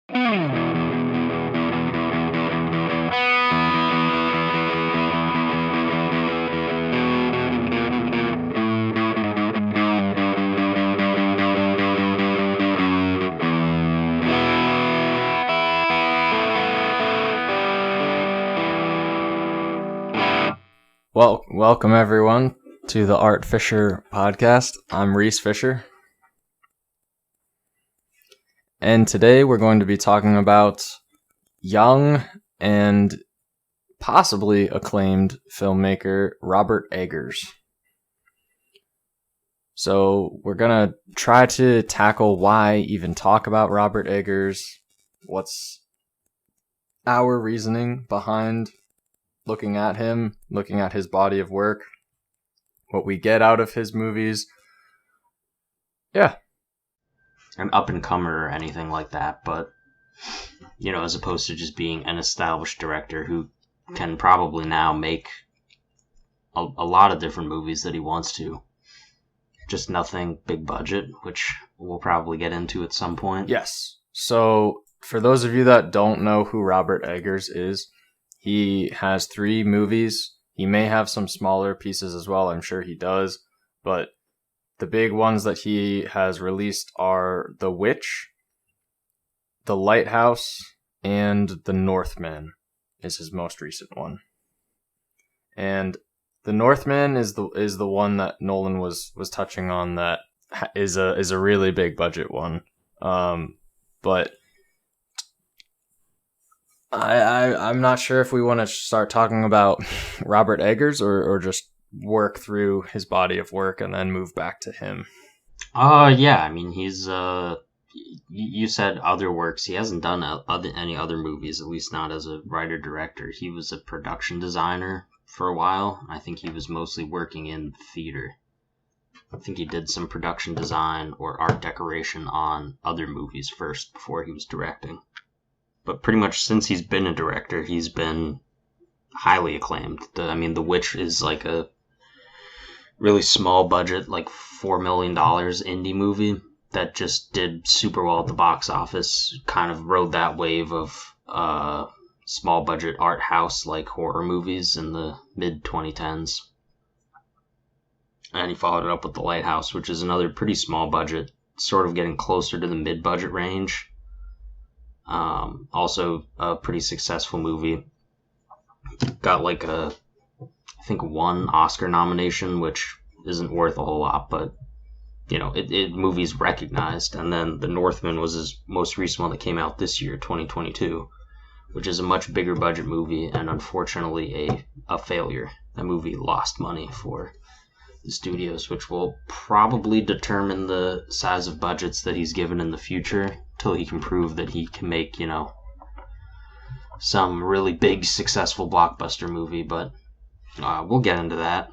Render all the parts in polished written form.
Well, welcome everyone to the Art Fisher podcast. I'm Reese Fisher. And today we're going to be talking about young and possibly acclaimed filmmaker Robert Eggers. So we're going to try to tackle why even talk about Robert Eggers, what's our reasoning behind looking at him, looking at his body of work, what we get out of his movies. Yeah. An up-and-comer or anything like that, but, as opposed to just being an established director who can probably now make a lot of different movies that he wants to. Just nothing big budget, which we'll probably get into at some point. Yes. So, for those of you that don't know who Robert Eggers is, he has 3 movies. He may have some smaller pieces as well. I'm sure he does. But the big ones that he has released are The Witch, The Lighthouse, and The Northman is his most recent one. And The Northman is the one that Nolan was touching on, that is a really big budget one. But I'm not sure if we want to start talking about Robert Eggers or just work through his body of work and then move back to him. Yeah. I mean, he's you said other works. He hasn't done any other movies, at least not as a writer-director. He was a production designer for a while. I think he was mostly working in theater. I think he did some production design or art decoration on other movies first before he was directing. But pretty much since he's been a director, he's been highly acclaimed. The Witch is like a really small budget, like $4 million indie movie that just did super well at the box office. Kind of rode that wave of small budget art house like horror movies in the mid 2010s. And he followed it up with The Lighthouse, which is another pretty small budget, sort of getting closer to the mid budget range. Also a pretty successful movie. Got I think 1 Oscar nomination, which isn't worth a whole lot, but movie's recognized. And then The Northman was his most recent one that came out this year, 2022, which is a much bigger budget movie and unfortunately a failure. That movie lost money for the studios, which will probably determine the size of budgets that he's given in the future till he can prove that he can make, some really big, successful blockbuster movie. But we'll get into that.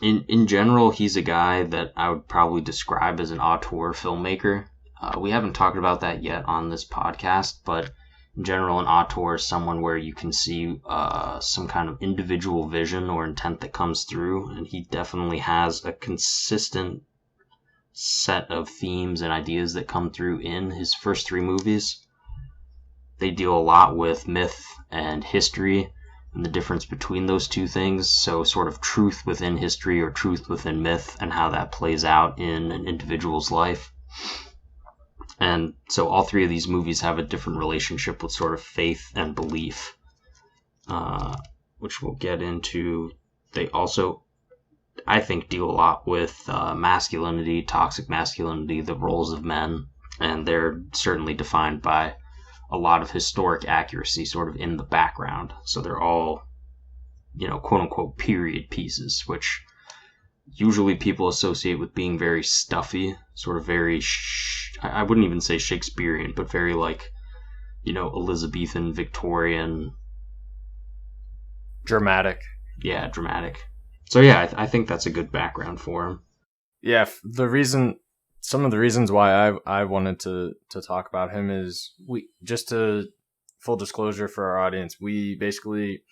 In general, he's a guy that I would probably describe as an auteur filmmaker. We haven't talked about that yet on this podcast, but in general, an auteur is someone where you can see some kind of individual vision or intent that comes through, and he definitely has a consistent set of themes and ideas that come through in his first 3 movies. They deal a lot with myth and history and the difference between those two things, so sort of truth within history or truth within myth and how that plays out in an individual's life. And so all 3 of these movies have a different relationship with sort of faith and belief, which we'll get into. They also, I think, deal a lot with masculinity, toxic masculinity, the roles of men, and they're certainly defined by a lot of historic accuracy sort of in the background. So they're all, quote-unquote period pieces, which usually people associate with being very stuffy, sort of very, I wouldn't even say Shakespearean, but very Elizabethan, Victorian. Dramatic. Yeah, dramatic. So yeah, I think that's a good background for him. Yeah, some of the reasons why I wanted to talk about him is full disclosure for our audience, we basically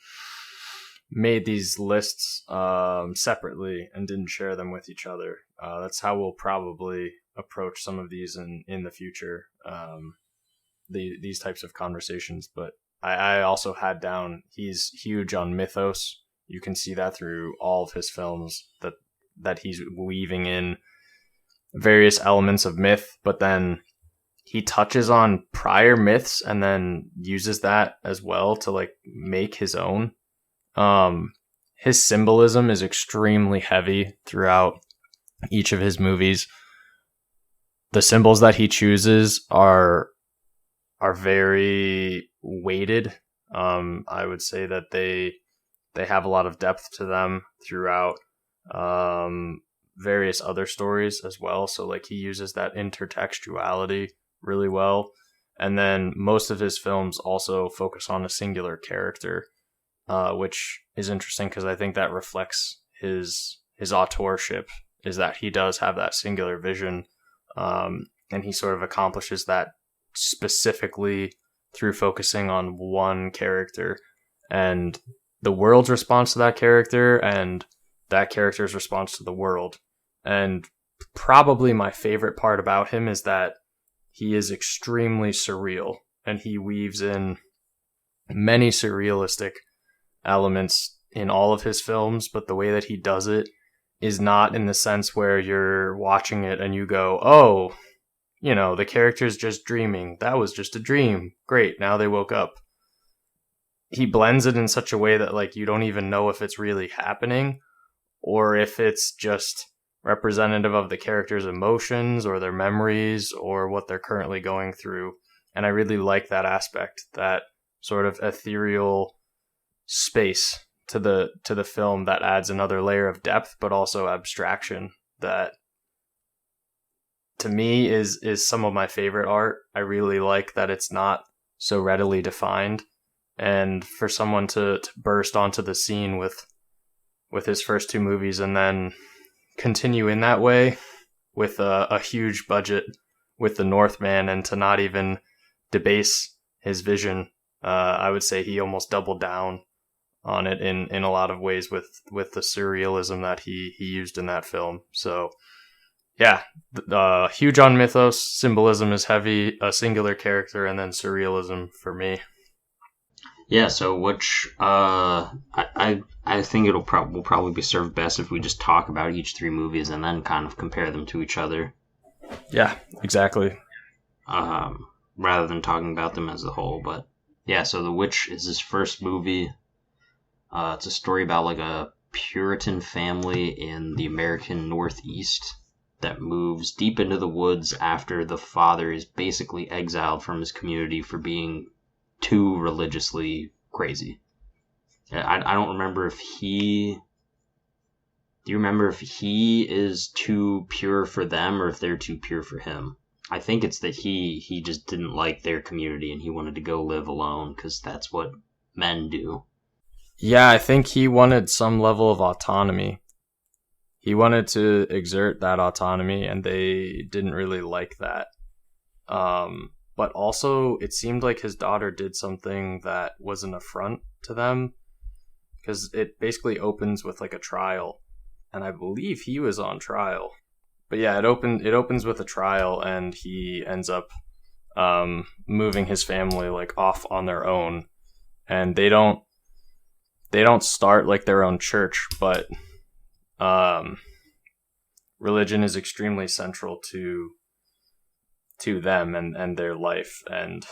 made these lists separately and didn't share them with each other. That's how we'll probably approach some of these in the future. these types of conversations. But I also had down he's huge on mythos. You can see that through all of his films that he's weaving in various elements of myth, but then he touches on prior myths and then uses that as well to like make his own. His symbolism is extremely heavy throughout each of his movies. The symbols that he chooses are very weighted. I would say that they have a lot of depth to them throughout various other stories as well. So like he uses that intertextuality really well. And then most of his films also focus on a singular character, which is interesting because I think that reflects his authorship, is that he does have that singular vision, and he sort of accomplishes that specifically through focusing on one character and the world's response to that character and that character's response to the world. And probably my favorite part about him is that he is extremely surreal, and he weaves in many surrealistic elements in all of his films, but the way that he does it is not in the sense where you're watching it and you go, oh, you know, the character's just dreaming. That was just a dream. Great, now they woke up. He blends it in such a way that like you don't even know if it's really happening or if it's just representative of the character's emotions or their memories or what they're currently going through. And I really like that aspect, that sort of ethereal space to the film that adds another layer of depth, but also abstraction that to me is some of my favorite art. I really like that it's not so readily defined. And for someone to burst onto the scene with his first two movies and then continue in that way with a huge budget with the Northman and to not even debase his vision, I would say he almost doubled down on it in a lot of ways with the surrealism that he used in that film. So yeah, huge on mythos, symbolism is heavy, a singular character, and then surrealism for me. Yeah, so which I think will probably be served best if we just talk about each three movies and then kind of compare them to each other. Yeah, exactly. Rather than talking about them as a whole, but yeah. So The Witch is his first movie. It's a story about like a Puritan family in the American Northeast that moves deep into the woods after the father is basically exiled from his community for being too religiously crazy. I don't remember if he... Do you remember if he is too pure for them or if they're too pure for him? I think it's that he just didn't like their community and he wanted to go live alone because that's what men do. Yeah, I think he wanted some level of autonomy. He wanted to exert that autonomy and they didn't really like that. But also, it seemed like his daughter did something that was an affront to them, because it basically opens with like a trial, and I believe he was on trial. But yeah, it opens with a trial, and he ends up moving his family like off on their own, and they don't start like their own church, but religion is extremely central to them and their life, and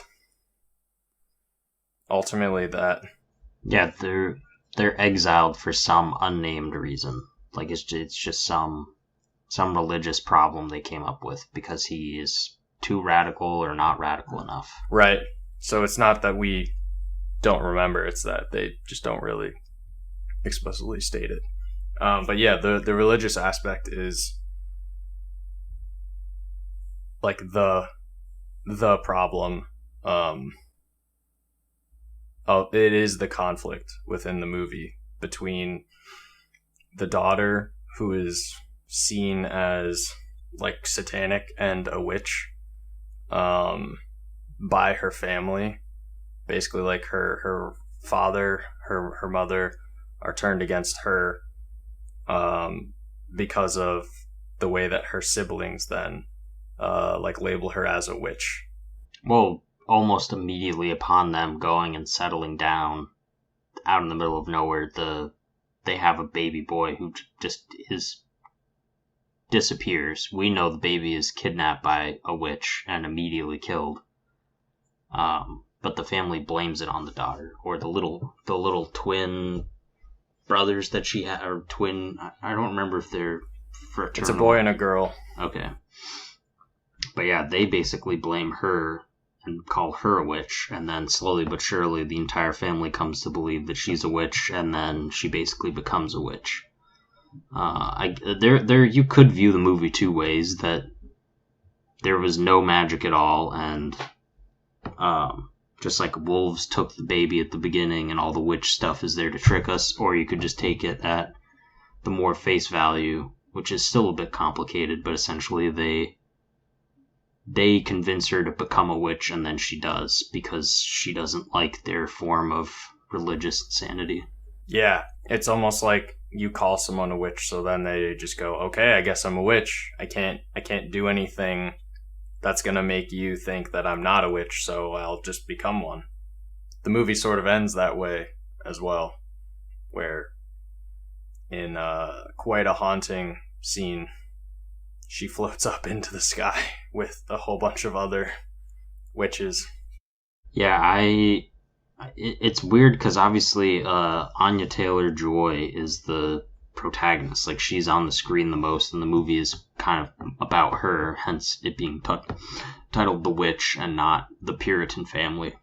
ultimately that they're exiled for some unnamed reason. Like it's just some religious problem they came up with because he is too radical or not radical enough. Right. So it's not that we don't remember, it's that they just don't really explicitly state it. But yeah, the religious aspect is like the problem. It is the conflict within the movie between the daughter, who is seen as like satanic and a witch, by her family. Basically, like her father, her mother are turned against her, because of the way that her siblings then like label her as a witch. Well, almost immediately upon them going and settling down out in the middle of nowhere, they have a baby boy who just disappears. We know the baby is kidnapped by a witch and immediately killed. But the family blames it on the daughter, or the little twin brothers that she had, or twin. I don't remember if they're fraternal. It's a boy and a girl. Okay. But yeah, they basically blame her and call her a witch, and then slowly but surely the entire family comes to believe that she's a witch, and then she basically becomes a witch. You could view the movie two ways: that there was no magic at all, and just like wolves took the baby at the beginning, and all the witch stuff is there to trick us, or you could just take it at the more face value, which is still a bit complicated, but essentially they convince her to become a witch, and then she does, because she doesn't like their form of religious insanity. Yeah, it's almost like you call someone a witch, so then they just go, okay, I guess I'm a witch. I can't do anything that's gonna make you think that I'm not a witch, so I'll just become one. The movie sort of ends that way as well, where in quite a haunting scene, she floats up into the sky with a whole bunch of other witches. Yeah, it's weird because obviously Anya Taylor-Joy is the protagonist. Like, she's on the screen the most, and the movie is kind of about her, hence it being titled The Witch and not The Puritan Family.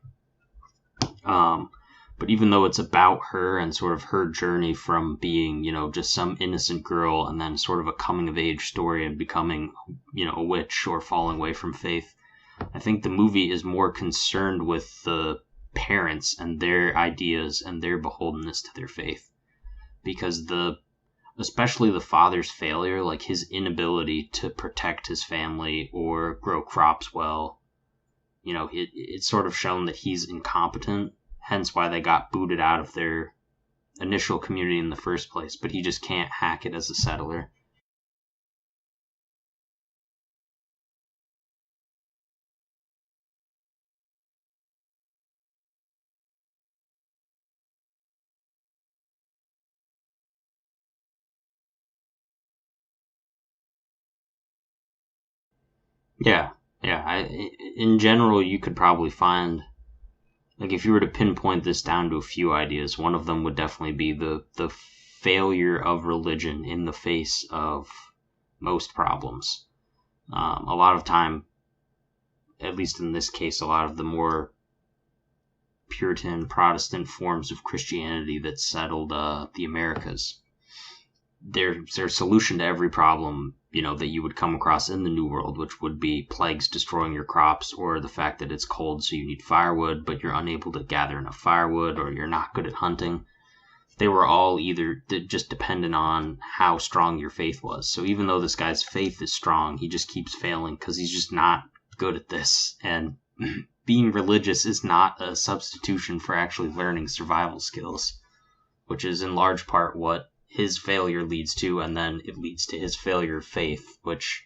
But even though it's about her and sort of her journey from being, just some innocent girl, and then sort of a coming of age story and becoming, a witch or falling away from faith, I think the movie is more concerned with the parents and their ideas and their beholdenness to their faith. Because especially the father's failure, like his inability to protect his family or grow crops well, it's sort of shown that he's incompetent, hence why they got booted out of their initial community in the first place, but he just can't hack it as a settler. Yeah. In general, you could probably find, like, if you were to pinpoint this down to a few ideas, one of them would definitely be the failure of religion in the face of most problems. A lot of time, at least in this case, a lot of the more Puritan Protestant forms of Christianity that settled the Americas, their solution to every problem, that you would come across in the New World, which would be plagues destroying your crops, or the fact that it's cold so you need firewood, but you're unable to gather enough firewood, or you're not good at hunting. They were all either just dependent on how strong your faith was. So even though this guy's faith is strong, he just keeps failing because he's just not good at this. And being religious is not a substitution for actually learning survival skills, which is in large part what his failure leads to, and then it leads to his failure of faith, which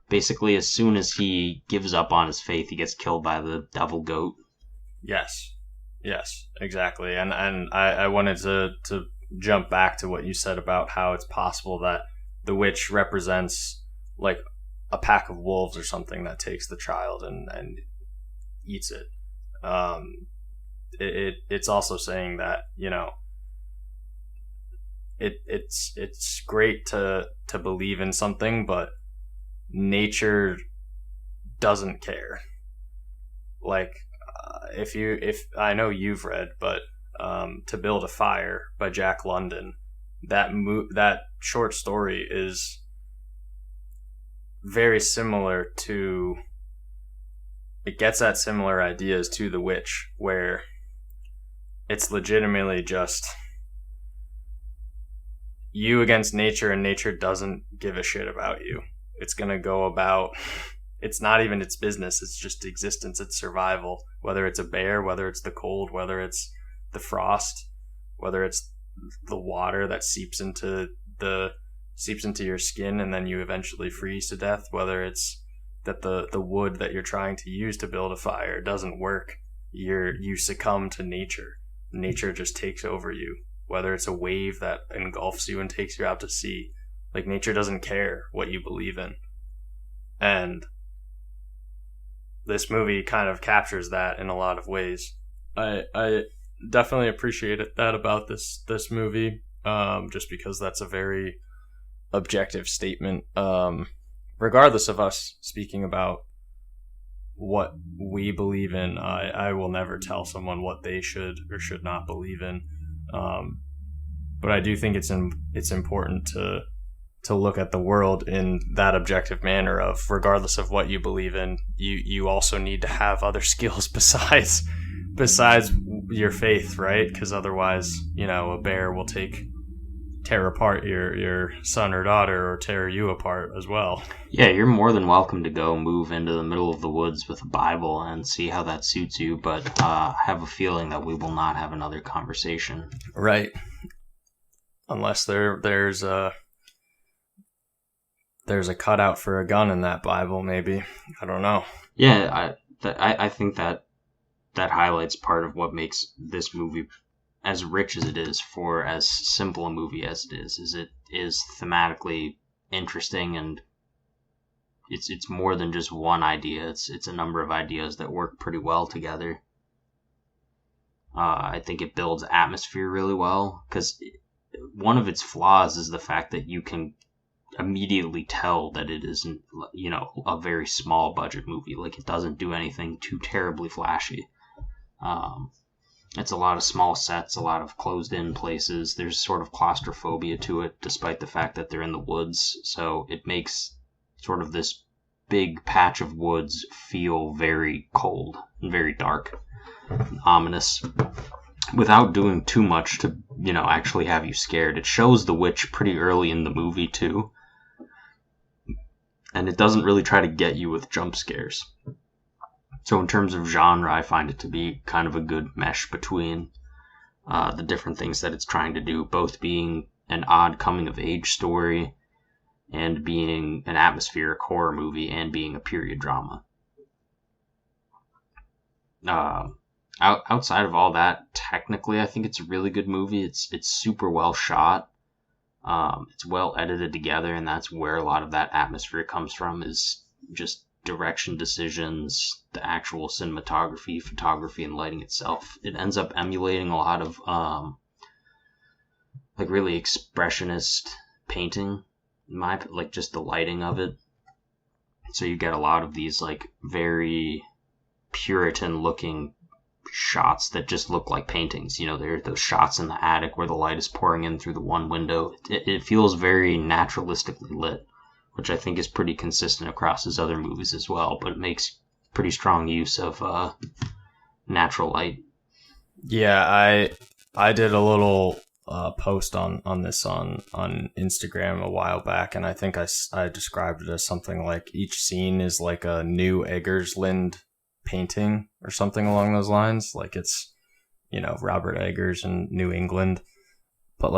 basically as soon as he gives up on his faith, he gets killed by the devil goat. Yes, exactly. And I wanted to jump back to what you said about how it's possible that the witch represents like a pack of wolves or something that takes the child and eats it. It's also saying that, it's great to believe in something, but nature doesn't care. Like, if I know you've read, but To Build a Fire by Jack London, that short story is very similar to, it gets at similar ideas to The Witch, where it's legitimately just you against nature, and nature doesn't give a shit about you. It's going to go about, it's not even its business, it's just existence, it's survival. Whether it's a bear, whether it's the cold, whether it's the frost, whether it's the water that seeps into your skin and then you eventually freeze to death, whether it's that the wood that you're trying to use to build a fire doesn't work, you succumb to nature. Nature just takes over you, whether it's a wave that engulfs you and takes you out to sea. Like, nature doesn't care what you believe in. And this movie kind of captures that in a lot of ways. I definitely appreciate that about this movie, just because that's a very objective statement. Regardless of us speaking about what we believe in, I will never tell someone what they should or should not believe in. But I do think it's important to look at the world in that objective manner of, regardless of what you believe in, you also need to have other skills besides your faith, right? Because otherwise, a bear will tear apart your son or daughter, or tear you apart as well. Yeah, you're more than welcome to go move into the middle of the woods with a Bible and see how that suits you, but I have a feeling that we will not have another conversation. Right. Unless there's a cutout for a gun in that Bible, maybe. I don't know. Yeah, I think that highlights part of what makes this movie as rich as it is, for as simple a movie as it is it is thematically interesting, and it's more than just one idea. It's a number of ideas that work pretty well together. I think it builds atmosphere really well, because one of its flaws is the fact that you can immediately tell that it isn't, a very small budget movie. Like, it doesn't do anything too terribly flashy. It's a lot of small sets, a lot of closed-in places. There's sort of claustrophobia to it, despite the fact that they're in the woods. So it makes sort of this big patch of woods feel very cold and very dark and ominous, without doing too much to, actually have you scared. It shows the witch pretty early in the movie, too. And it doesn't really try to get you with jump scares. So in terms of genre, I find it to be kind of a good mesh between the different things that it's trying to do, both being an odd coming-of-age story and being an atmospheric horror movie and being a period drama. Outside of all that, technically, I think it's a really good movie. It's super well shot. It's well edited together, and that's where a lot of that atmosphere comes from, is just direction decisions, the actual cinematography, photography, and lighting itself. It ends up emulating a lot of really expressionist painting, just the lighting of it. So you get a lot of these very Puritan looking shots that just look like paintings. There are those shots in the attic where the light is pouring in through the one window. It feels very naturalistically lit, which I think is pretty consistent across his other movies as well, but it makes pretty strong use of natural light. Yeah, I did a little post on this on Instagram a while back, and I think I described it as something like each scene is like a new Eggers Lind painting or something along those lines. Like, it's, Robert Eggers in New England, but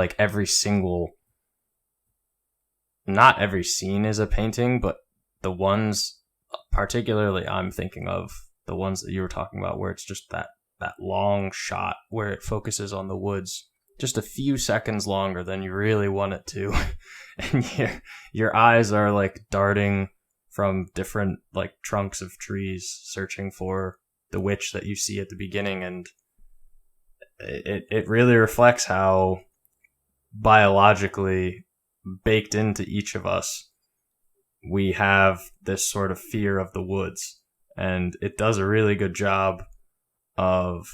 not every scene is a painting, but the ones particularly I'm thinking of, the ones that you were talking about, where it's just that long shot where it focuses on the woods just a few seconds longer than you really want it to, and your eyes are darting from different trunks of trees searching for the witch that you see at the beginning, and it really reflects how biologically baked into each of us we have this sort of fear of the woods, and it does a really good job of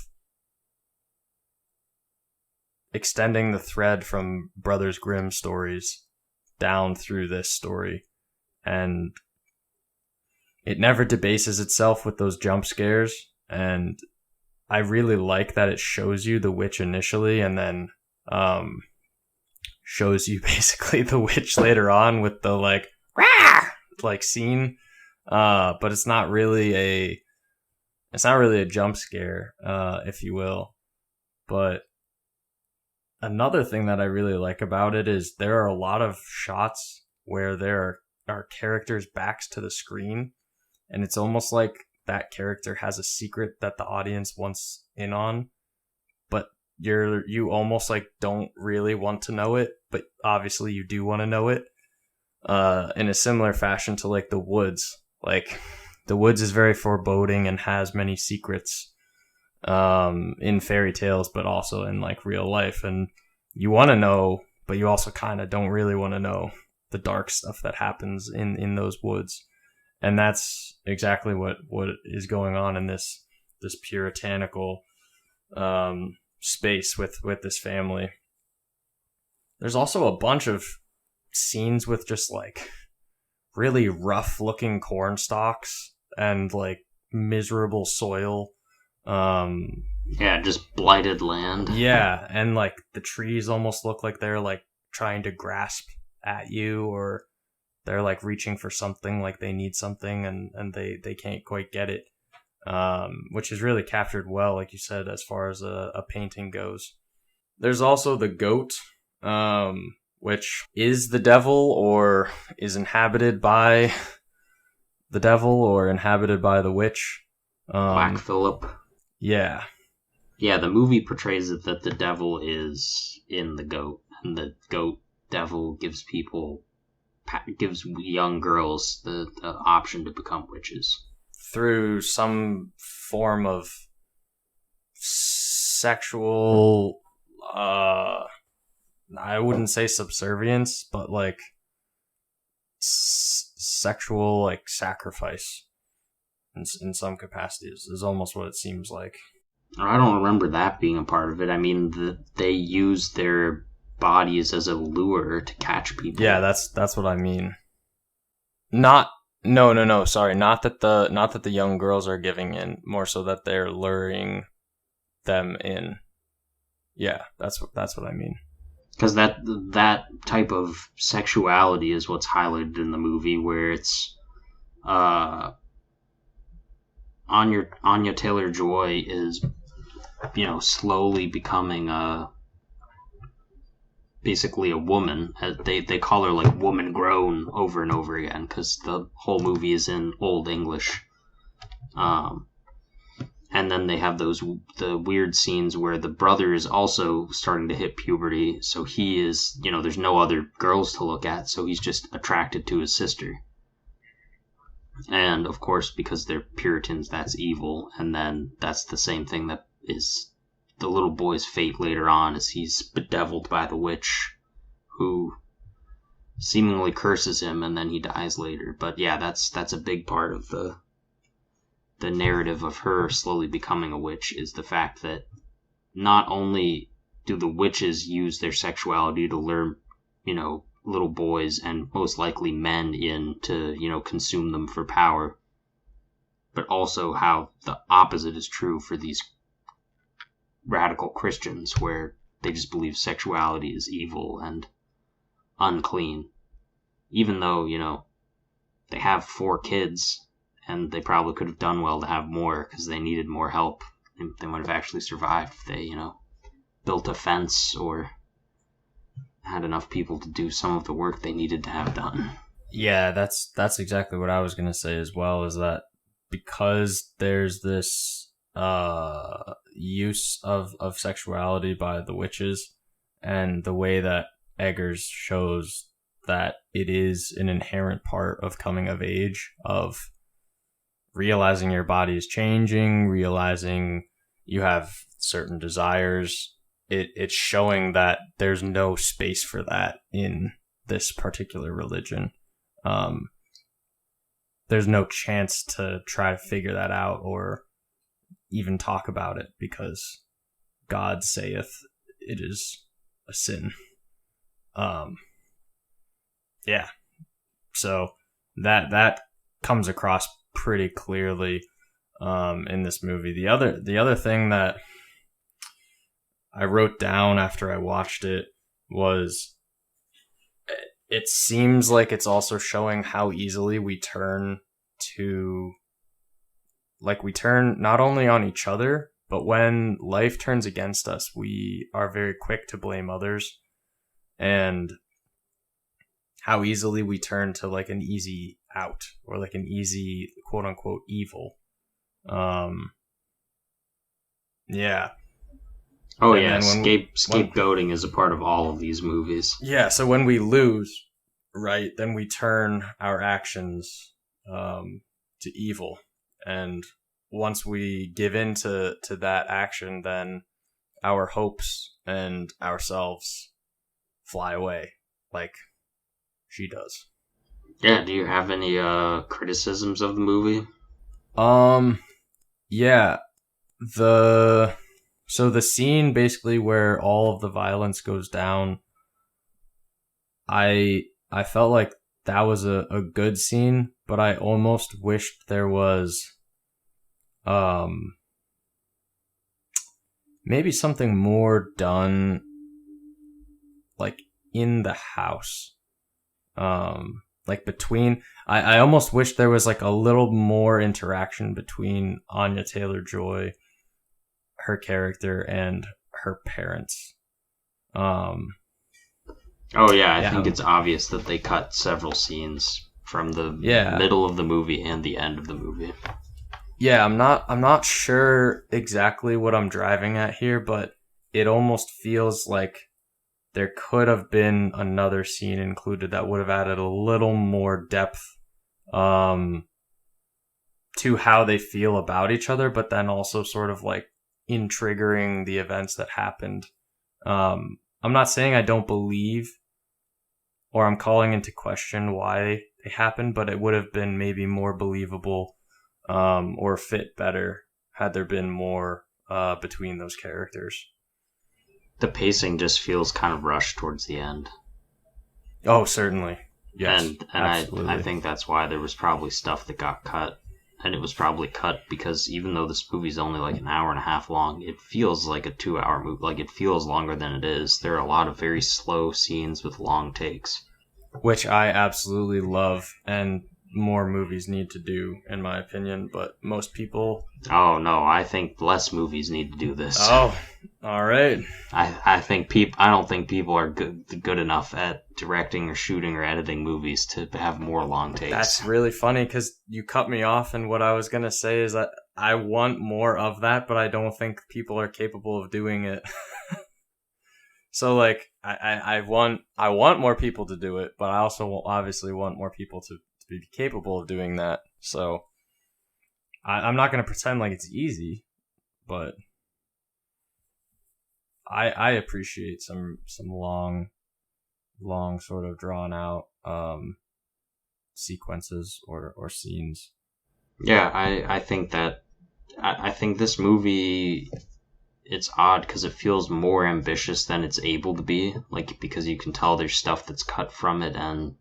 extending the thread from Brothers Grimm stories down through this story, and it never debases itself with those jump scares. And I really like that it shows you the witch initially, and then shows you basically the witch later on with the rah! Scene, but it's not really a jump scare, if you will. But another thing that I really like about it is there are a lot of shots where there are characters' backs to the screen, and it's almost like that character has a secret that the audience wants in on, but you almost like don't really want to know it, but obviously you do want to know it. In a similar fashion to like The Woods. Like The Woods is very foreboding and has many secrets in fairy tales, but also in like real life, and you want to know, but you also kind of don't really want to know the dark stuff that happens in those woods. And that's exactly what is going on in this puritanical space with this family. There's also a bunch of scenes with just like really rough looking corn stalks and like miserable soil. Yeah, just blighted land. Yeah, and like the trees almost look like they're like trying to grasp at you, or they're like reaching for something, like they need something, and they can't quite get it. Which is really captured well, like you said, as far as a painting goes. There's also the goat, which is the devil or is inhabited by the devil or inhabited by the witch. Black Phillip. Yeah. Yeah, the movie portrays it that the devil is in the goat, and the goat devil gives young girls the option to become witches. Through some form of sexual, I wouldn't say subservience, but like sexual like sacrifice in some capacities is almost what it seems like. I don't remember that being a part of it. I mean, they use their bodies as a lure to catch people. Yeah, that's what I mean. No. Sorry, not that the young girls are giving in, more so that they're luring them in. Yeah, that's what I mean. Because that type of sexuality is what's highlighted in the movie, where it's Anya Taylor-Joy is, slowly becoming basically a woman. They call her like woman grown over and over again because the whole movie is in Old English. And then they have the weird scenes where the brother is also starting to hit puberty, so he is, there's no other girls to look at, so he's just attracted to his sister. And of course, because they're Puritans, that's evil, and then that's the same thing that is the little boy's fate later on, as he's bedeviled by the witch, who seemingly curses him, and then he dies later. But yeah, that's a big part of the narrative of her slowly becoming a witch, is the fact that not only do the witches use their sexuality to lure, little boys and most likely men in to, consume them for power, but also how the opposite is true for these radical Christians, where they just believe sexuality is evil and unclean. Even though, they have 4 kids, and they probably could have done well to have more because they needed more help. They might have actually survived if they, built a fence or had enough people to do some of the work they needed to have done. Yeah, that's exactly what I was going to say as well, is that because there's this use of sexuality by the witches, and the way that Eggers shows that it is an inherent part of coming of age, of realizing your body is changing, realizing you have certain desires. It's showing that there's no space for that in this particular religion. There's no chance to try to figure that out or even talk about it, because God saith it is a sin. Yeah. So that comes across pretty clearly in this movie. The other thing that I wrote down after I watched it was, it seems like it's also showing how easily we turn not only on each other, but when life turns against us, we are very quick to blame others, and how easily we turn to like an easy out, or like an easy quote unquote evil. Um, yeah. Oh And yeah, then scapegoating is a part of all of these movies. yeah, so when we lose, right, then we turn our actions to evil, and once we give in to that action, then our hopes and ourselves fly away, like she does. Yeah, do you have any criticisms of the movie? Yeah, the so the scene basically where all of the violence goes down, I felt like that was a good scene, but I almost wished there was um maybe something more done like in the house. Like between I almost wish there was like a little more interaction between Anya Taylor Joy, her character, and her parents. Um Oh yeah, I think yeah. it's obvious that they cut several scenes from the Yeah. middle of the movie and the end of the movie. Yeah, I'm not sure exactly what I'm driving at here, but it almost feels like there could have been another scene included that would have added a little more depth um to how they feel about each other, but then also sort of like in triggering the events that happened. I'm not saying I don't believe or I'm calling into question why they happened, but it would have been maybe more believable or fit better had there been more between those characters. The pacing just feels kind of rushed towards the end. Oh, certainly. Yes, And I absolutely. think that's why there was probably stuff that got cut. And it was probably cut because even though this movie's only like an hour and a half long, it feels like a 2 hour movie. Like it feels longer than it is. There are a lot of very slow scenes with long takes. Which I absolutely love, and more movies need to do, in my opinion. But most people, Oh no, I think less movies need to do this. oh, all right. I don't think people are good enough at directing or shooting or editing movies to have more long takes. That's really funny because you cut me off, and what I was gonna say is that I want more of that, but I don't think people are capable of doing it. So like, I want more people to do it, but I also obviously want more people to be capable of doing that. So I'm not gonna pretend like it's easy, but I appreciate some long sort of drawn out sequences or scenes. Yeah, I think this movie, it's odd because it feels more ambitious than it's able to be. Like because you can tell there's stuff that's cut from it, and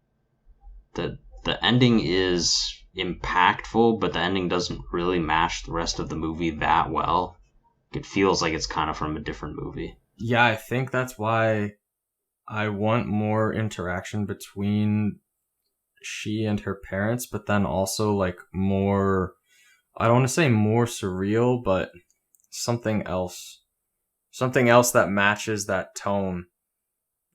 the ending is impactful, but the ending doesn't really match the rest of the movie that well. It feels like it's kind of from a different movie. Yeah, I think that's why I want more interaction between she and her parents, but then also like more, I don't want to say more surreal, but something else. Something else that matches that tone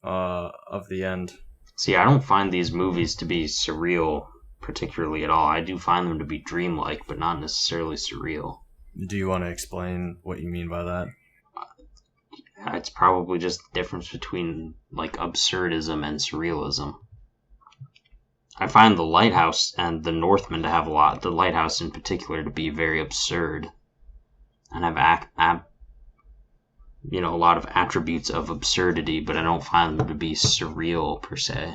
of the end. See, I don't find these movies to be surreal particularly at all. I do find them to be dreamlike, but not necessarily surreal. Do you want to explain what you mean by that? It's probably just the difference between like absurdism and surrealism. I find the Lighthouse and the Northman to have a lot. The Lighthouse in particular to be very absurd, and have a lot of attributes of absurdity, but I don't find them to be surreal per se.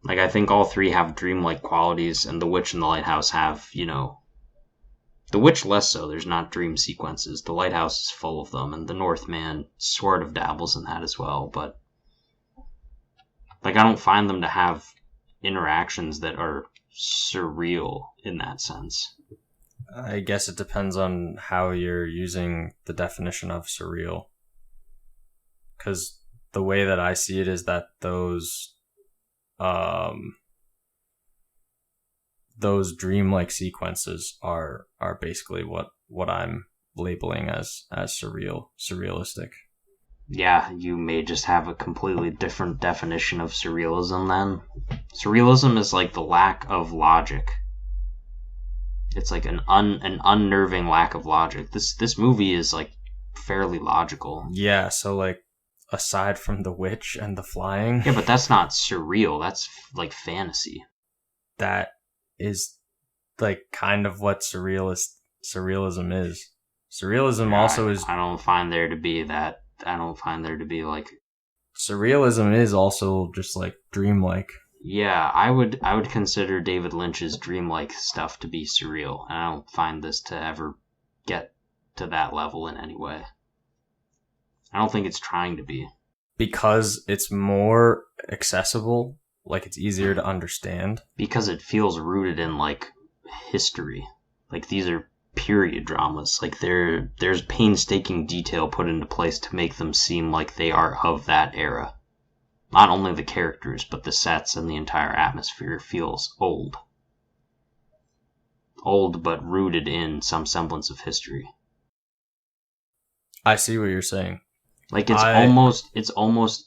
Like I think all three have dreamlike qualities, and the Witch and the Lighthouse have, the Witch less so. There's not dream sequences. The Lighthouse is full of them, and the Northman sort of dabbles in that as well. But like I don't find them to have interactions that are surreal in that sense. I guess it depends on how you're using the definition of surreal. Because the way that I see it is that those dreamlike sequences are basically what I'm labeling as surrealistic. Yeah, you may just have a completely different definition of surrealism then. Surrealism is like the lack of logic. It's like an unnerving lack of logic. This movie is like fairly logical. Yeah, so like aside from the witch and the flying, Yeah, but that's not surreal. That's like fantasy. that is like kind of what surrealism is. Surrealism also is I don't find there to be that. I don't find there to be like. surrealism is also just like dreamlike. Yeah, I would consider David Lynch's dreamlike stuff to be surreal, and I don't find this to ever get to that level in any way. I don't think it's trying to be. Because it's more accessible, like it's easier to understand. Because it feels rooted in like history. Like these are period dramas. Like there's painstaking detail put into place to make them seem like they are of that era. Not only the characters, but the sets and the entire atmosphere feels old. Old, but rooted in some semblance of history. I see what you're saying. Like it's almost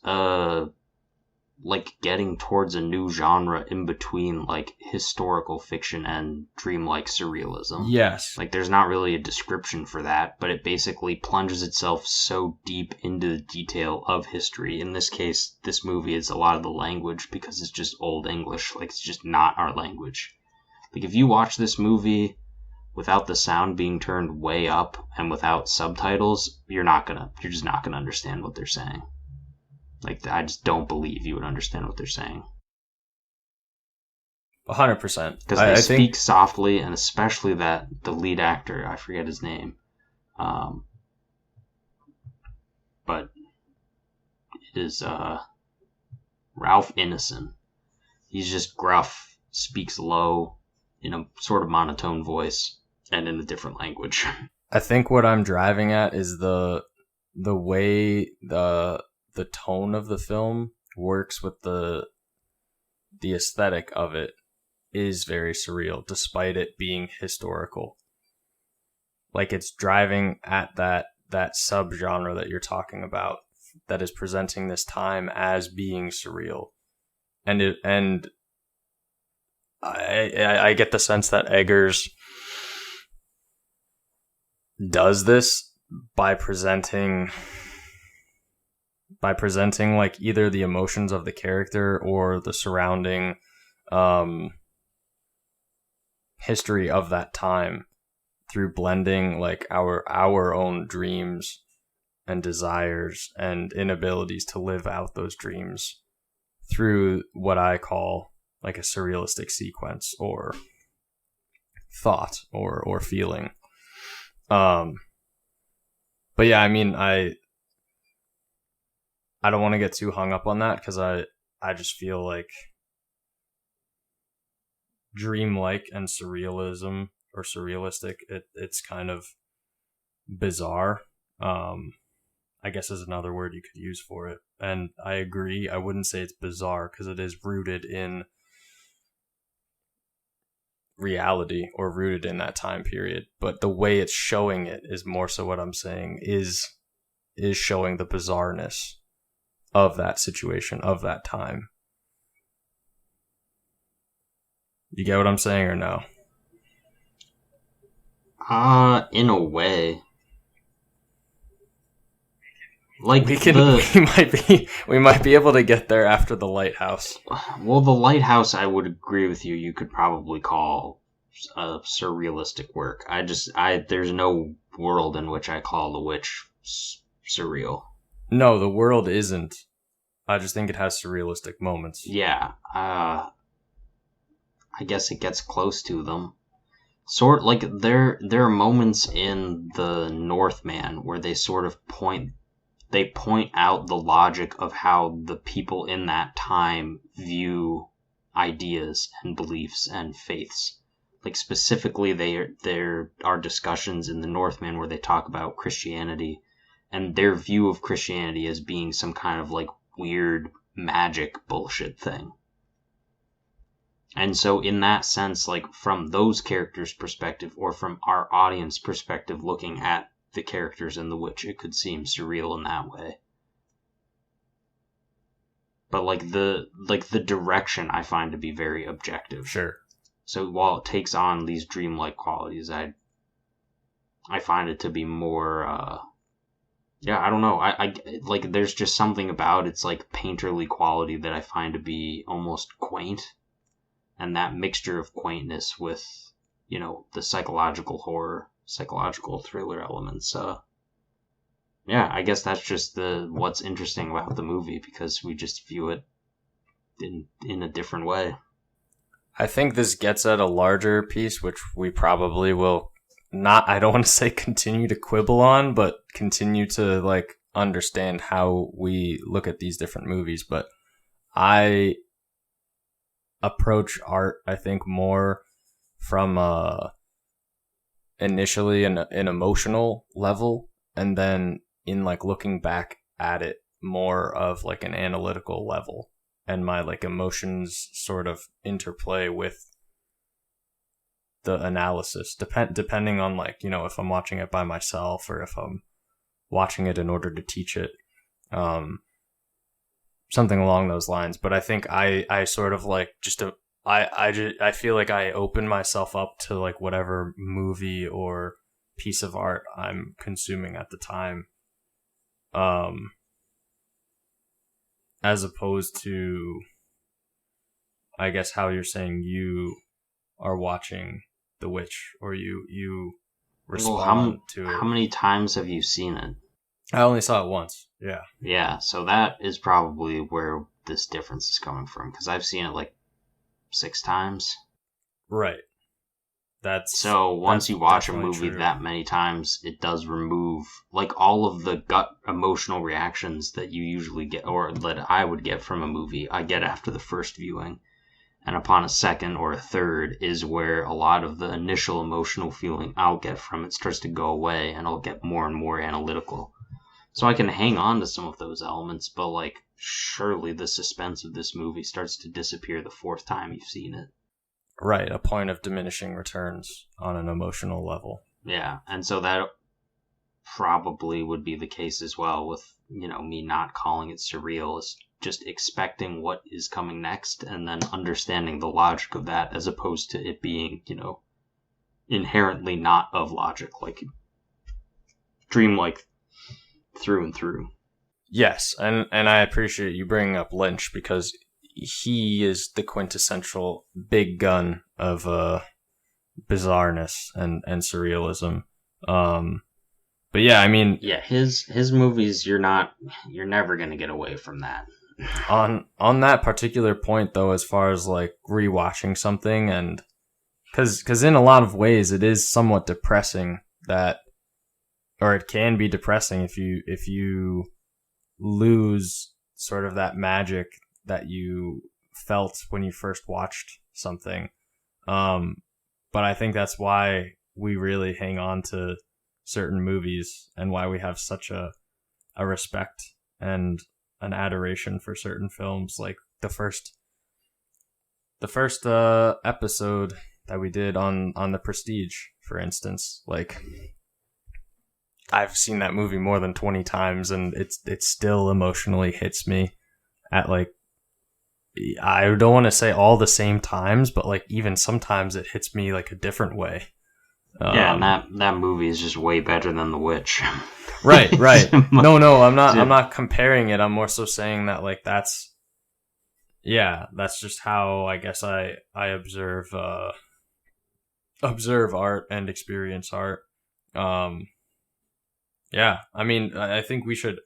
like getting towards a new genre in between like historical fiction and dreamlike surrealism. Yes. Like there's not really a description for that, but it basically plunges itself so deep into the detail of history. In this case, this movie is a lot of the language because it's just old English. Like it's just not our language. Like if you watch this movie without the sound being turned way up and without subtitles, you're just not gonna understand what they're saying. Like, I just don't believe you would understand what they're saying. 100%. Because they speak softly, and especially that the lead actor, I forget his name, but it is Ralph Ineson. He's just gruff, speaks low, in a sort of monotone voice, and in a different language. I think what I'm driving at is the way the tone of the film works with the aesthetic of it is very surreal, despite it being historical. Like it's driving at that subgenre that you're talking about, that is presenting this time as being surreal, and I get the sense that Eggers does this by presenting like either the emotions of the character or the surrounding history of that time through blending like our own dreams and desires and inabilities to live out those dreams through what I call like a surrealistic sequence or thought or feeling. But yeah, I mean, I don't want to get too hung up on that because I just feel like dreamlike and surrealism or surrealistic, it's kind of bizarre. I guess is another word you could use for it. And I agree. I wouldn't say it's bizarre because it is rooted in reality or rooted in that time period. But the way it's showing it is more so what I'm saying is showing the bizarreness of that situation, of that time. You get what I'm saying or no? In a way. Like we might be able to get there after the Lighthouse. Well, the Lighthouse, I would agree with you. You could probably call a surrealistic work. There's no world in which I call The Witch surreal. No, the world isn't. I just think it has surrealistic moments. Yeah, I guess it gets close to them. Sort like there are moments in the Northman where they sort of point out the logic of how the people in that time view ideas and beliefs and faiths. Like specifically, there are discussions in the Northman where they talk about Christianity and their view of Christianity as being some kind of like weird magic bullshit thing. And so in that sense, like from those characters' perspective or from our audience perspective looking at the characters in The Witch, it could seem surreal in that way. but the direction I find to be very objective. Sure. So while it takes on these dreamlike qualities, I find it to be more. I don't know. I like. There's just something about its like painterly quality that I find to be almost quaint, and that mixture of quaintness with, the psychological horror, psychological thriller elements. I guess that's just what's interesting about the movie, because we just view it in a different way. I think this gets at a larger piece, which we probably will not, I don't want to say continue to quibble on, but continue to like understand how we look at these different movies. But I approach art, I think, more from initially an emotional level, and then in like looking back at it more of like an analytical level, and my like emotions sort of interplay with the analysis, depending on like, if I'm watching it by myself or if I'm watching it in order to teach it, something along those lines. But I think I sort of like I feel like I open myself up to like whatever movie or piece of art I'm consuming at the time, as opposed to, I guess, how you're saying you are watching The Witch, or you respond to it. How many times have you seen it? I only saw it once. Yeah. Yeah, so that is probably where this difference is coming from, because I've seen it like 6 times. Right. So once you watch a movie that many times, it does remove like all of the gut emotional reactions that you usually get, or that I would get from a movie, I get after the first viewing. And upon a second or a third is where a lot of the initial emotional feeling I'll get from it starts to go away, and I'll get more and more analytical. So I can hang on to some of those elements, but like surely the suspense of this movie starts to disappear the 4th time you've seen it. Right, a point of diminishing returns on an emotional level. Yeah, and so that probably would be the case as well with, me not calling it surreal, is just expecting what is coming next and then understanding the logic of that, as opposed to it being, inherently not of logic, like dreamlike through and through. Yes, and I appreciate you bringing up Lynch, because he is the quintessential big gun of bizarreness and surrealism. But yeah, I mean, yeah, his movies, you're never gonna get away from that. On that particular point, though, as far as like rewatching something, and because in a lot of ways it is somewhat depressing or it can be depressing if you lose sort of that magic that you felt when you first watched something. But I think that's why we really hang on to certain movies, and why we have such a respect and an adoration for certain films. Like the first episode that we did on The Prestige, for instance. Like, I've seen that movie more than 20 times, and it still emotionally hits me at like, I don't want to say all the same times, but like even sometimes it hits me like a different way. Yeah, and that movie is just way better than The Witch. Right. No, I'm not comparing it. I'm more so saying that like that's just how I guess I observe art and experience art. Yeah, I mean, I think we should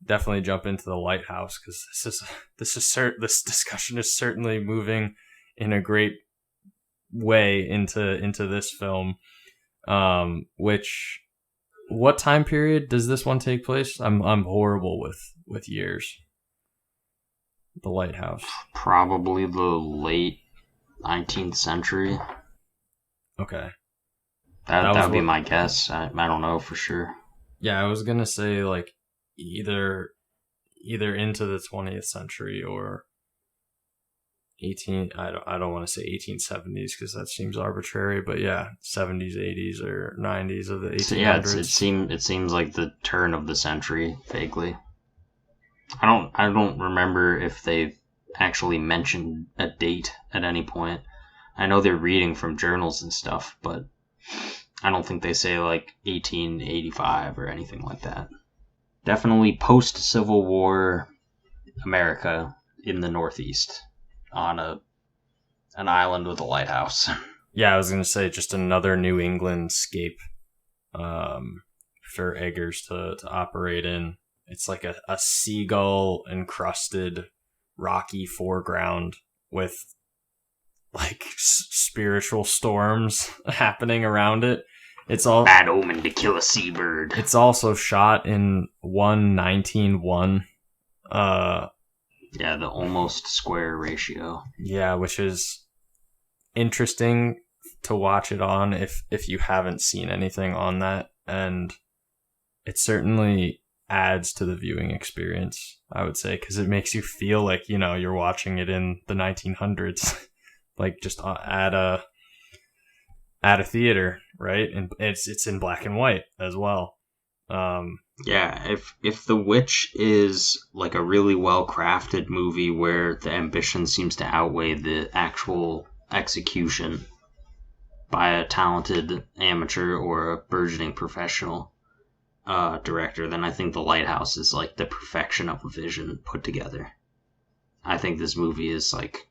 definitely jump into The Lighthouse, because this discussion is certainly moving in a great way into this film. Which, what time period does this one take place? I'm horrible with years. The Lighthouse. Probably the late 19th century. Okay. That would be my guess. I don't know for sure. Yeah, I was gonna say like either into the 20th century or 18. I don't want to say 1870s, because that seems arbitrary, but yeah, 70s, 80s, or 90s of the 1800s. So yeah, it seems like the turn of the century, vaguely. I don't remember if they've actually mentioned a date at any point. I know they're reading from journals and stuff, but I don't think they say like 1885 or anything like that. Definitely post-Civil War America in the Northeast on an island with a lighthouse. Yeah, I was going to say just another New England scape for Eggers to operate in. It's like a seagull encrusted rocky foreground with like spiritual storms happening around it. It's all bad omen to kill a seabird. It's also shot in 1:19:1. Yeah, the almost square ratio. Yeah, which is interesting to watch it on if you haven't seen anything on that, and it certainly adds to the viewing experience, I would say, because it makes you feel like, you know, you're watching it in the 1900s, like just at a theater, right? And it's in black and white as well. Yeah, if The Witch is like a really well crafted movie where the ambition seems to outweigh the actual execution by a talented amateur or a burgeoning professional director, then I think The Lighthouse is like the perfection of a vision put together. I think this movie is like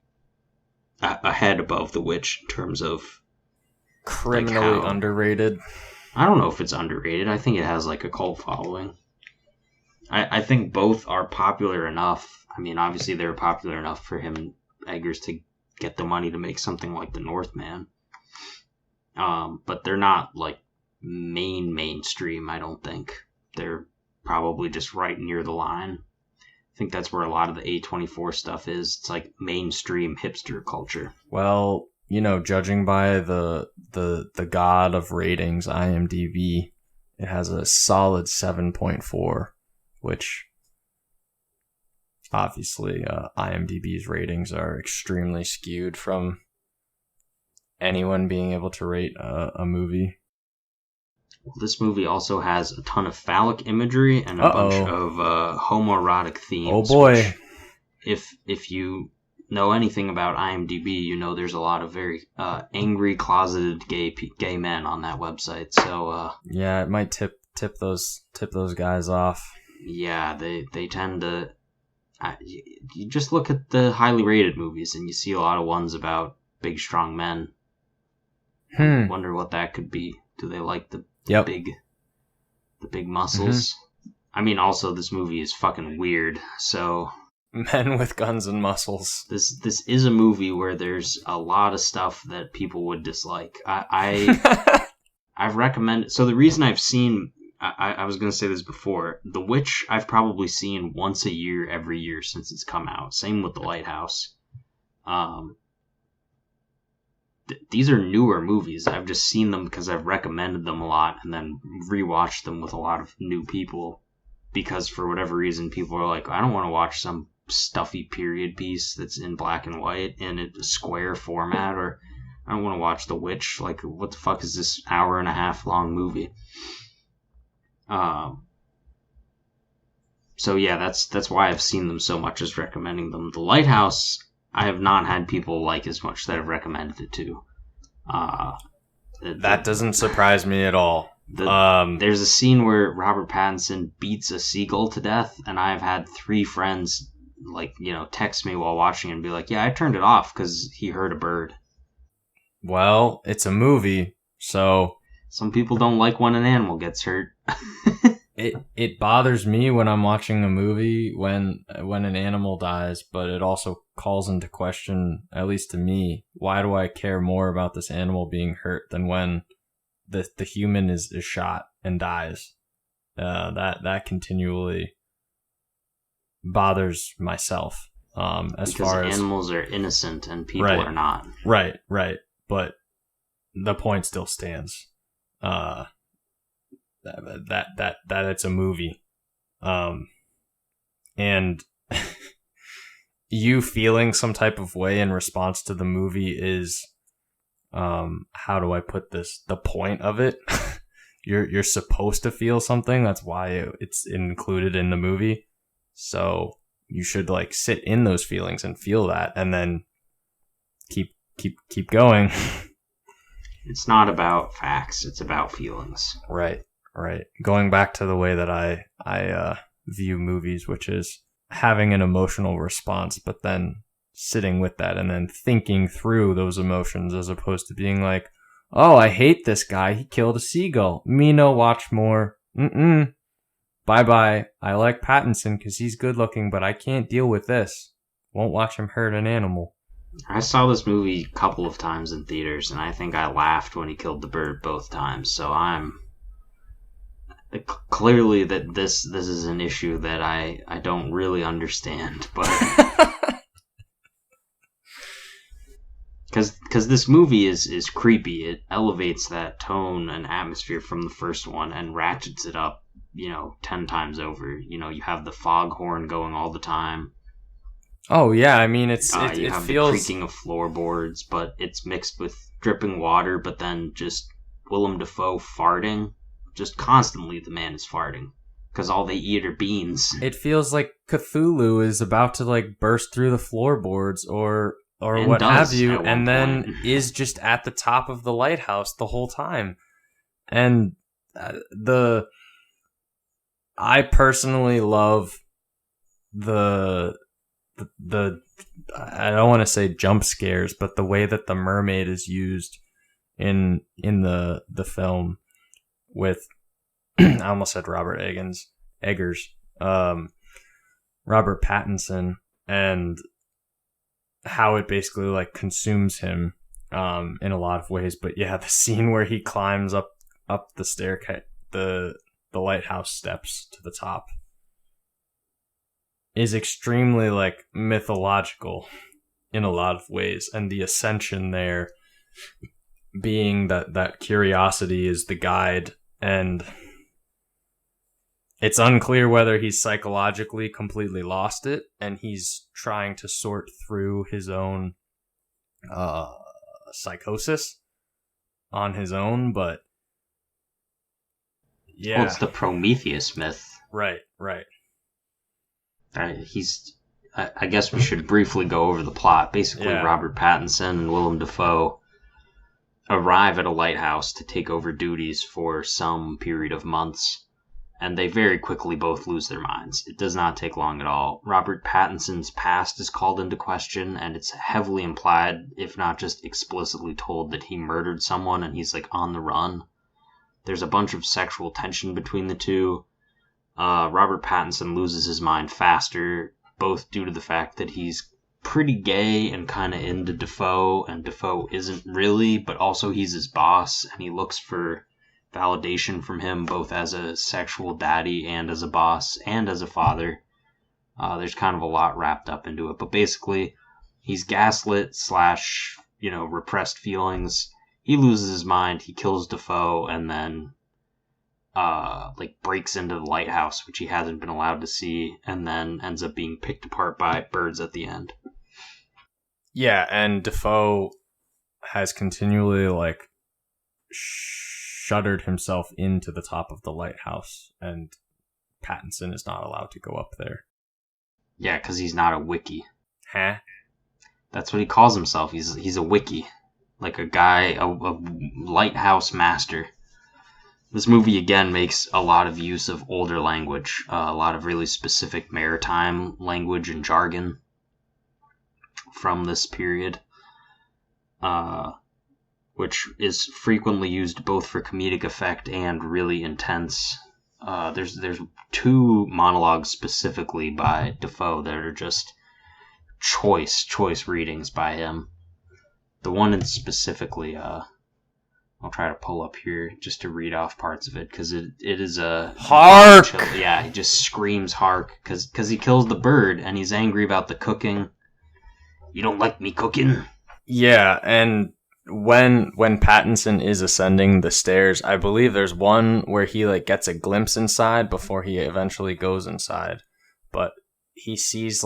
a head above The Witch in terms of criminally underrated. I don't know if it's underrated. I think it has like a cult following. I think both are popular enough. I mean, obviously they were popular enough for him, Eggers, to get the money to make something like The Northman. But they're not like mainstream, I don't think. They're probably just right near the line. I think that's where a lot of the A24 stuff is. It's like mainstream hipster culture. Well, you know, judging by the god of ratings, IMDb, it has a solid 7.4, which obviously IMDb's ratings are extremely skewed from anyone being able to rate a movie. Well, this movie also has a ton of phallic imagery and a bunch of homoerotic themes. Oh boy! If you know anything about IMDb, you know there's a lot of very angry, closeted gay men on that website. So yeah, it might tip those guys off. Yeah, they tend to. You just look at the highly rated movies, and you see a lot of ones about big, strong men. Wonder what that could be. Do they like the big muscles? Mm-hmm. I mean, also this movie is fucking weird. So men with guns and muscles. This is a movie where there's a lot of stuff that people would dislike. I've recommended. So the reason I've seen, I was going to say this before, The Witch I've probably seen once a year every year since it's come out. Same with The Lighthouse. These are newer movies. I've just seen them because I've recommended them a lot and then rewatched them with a lot of new people because for whatever reason people are like, I don't want to watch some stuffy period piece that's in black and white in a square format, or I don't want to watch The Witch. Like, what the fuck is this hour and a half long movie? So yeah, that's why I've seen them so much as recommending them. The Lighthouse, I have not had people like as much that I've recommended it to. That doesn't surprise me at all. There's a scene where Robert Pattinson beats a seagull to death, and I've had 3 friends text me while watching and be like, yeah, I turned it off because he heard a bird. Well, it's a movie, so some people don't like when an animal gets hurt. It bothers me when I'm watching a movie when an animal dies, but it also calls into question, at least to me, why do I care more about this animal being hurt than when the human is shot and dies? That continually bothers myself. Because animals are innocent and people are not. Right. But the point still stands. That it's a movie, and you feeling some type of way in response to the movie is, how do I put this? The point of it. You're supposed to feel something. That's why it's included in the movie. So you should like sit in those feelings and feel that, and then keep going. It's not about facts, it's about feelings. Right. Going back to the way that I view movies, which is having an emotional response, but then sitting with that and then thinking through those emotions, as opposed to being like, oh, I hate this guy, he killed a seagull, me no watch more, bye. I like Pattinson because he's good looking, but I can't deal with this, won't watch him hurt an animal. I saw this movie a couple of times in theaters, and I think I laughed when he killed the bird both times. So I'm clearly that this is an issue that I don't really understand, but because this movie is creepy. It elevates that tone and atmosphere from the first one and ratchets it up, 10 times over. You have the foghorn going all the time. Oh yeah, I mean it have feels the creaking of floorboards, but it's mixed with dripping water. But then just Willem Dafoe farting, just constantly. The man is farting because all they eat are beans. It feels like Cthulhu is about to like burst through the floorboards or what have you, and then is just at the top of the lighthouse the whole time. And I personally love the I don't want to say jump scares, but the way that the mermaid is used in the film with I almost said Robert Eggers, Robert Pattinson, and how it basically like consumes him in a lot of ways. But yeah, the scene where he climbs up the staircase, the lighthouse steps to the top, is extremely like mythological in a lot of ways, and the ascension there being that curiosity is the guide, and it's unclear whether he's psychologically completely lost it and he's trying to sort through his own psychosis on his own, but yeah. Well, it's the Prometheus myth. Right. I guess we should briefly go over the plot. Basically, yeah. Robert Pattinson and Willem Dafoe arrive at a lighthouse to take over duties for some period of months, and they very quickly both lose their minds. It does not take long at all. Robert Pattinson's past is called into question, and it's heavily implied, if not just explicitly told, that he murdered someone and he's like on the run. There's a bunch of sexual tension between the two. Robert Pattinson loses his mind faster, both due to the fact that he's pretty gay and kind of into Dafoe, and Dafoe isn't really, but also he's his boss, and he looks for validation from him, both as a sexual daddy and as a boss and as a father. There's kind of a lot wrapped up into it, but basically, he's gaslit / repressed feelings. He loses his mind, he kills Dafoe, and then breaks into the lighthouse, which he hasn't been allowed to see, and then ends up being picked apart by birds at the end. Yeah, and Dafoe has continually shuttered himself into the top of the lighthouse, and Pattinson is not allowed to go up there. Yeah, because he's not a wiki. Huh? That's what he calls himself. He's a wiki, like a guy, a lighthouse master. This movie, again, makes a lot of use of older language, a lot of really specific maritime language and jargon from this period, which is frequently used both for comedic effect and really intense. There's two monologues specifically by Dafoe that are just choice readings by him. The one specifically, I'll try to pull up here just to read off parts of it, because it is a... Hark! Yeah, he just screams hark, because he kills the bird, and he's angry about the cooking. You don't like me cooking? Yeah, and when Pattinson is ascending the stairs, I believe there's one where he gets a glimpse inside before he eventually goes inside, but he sees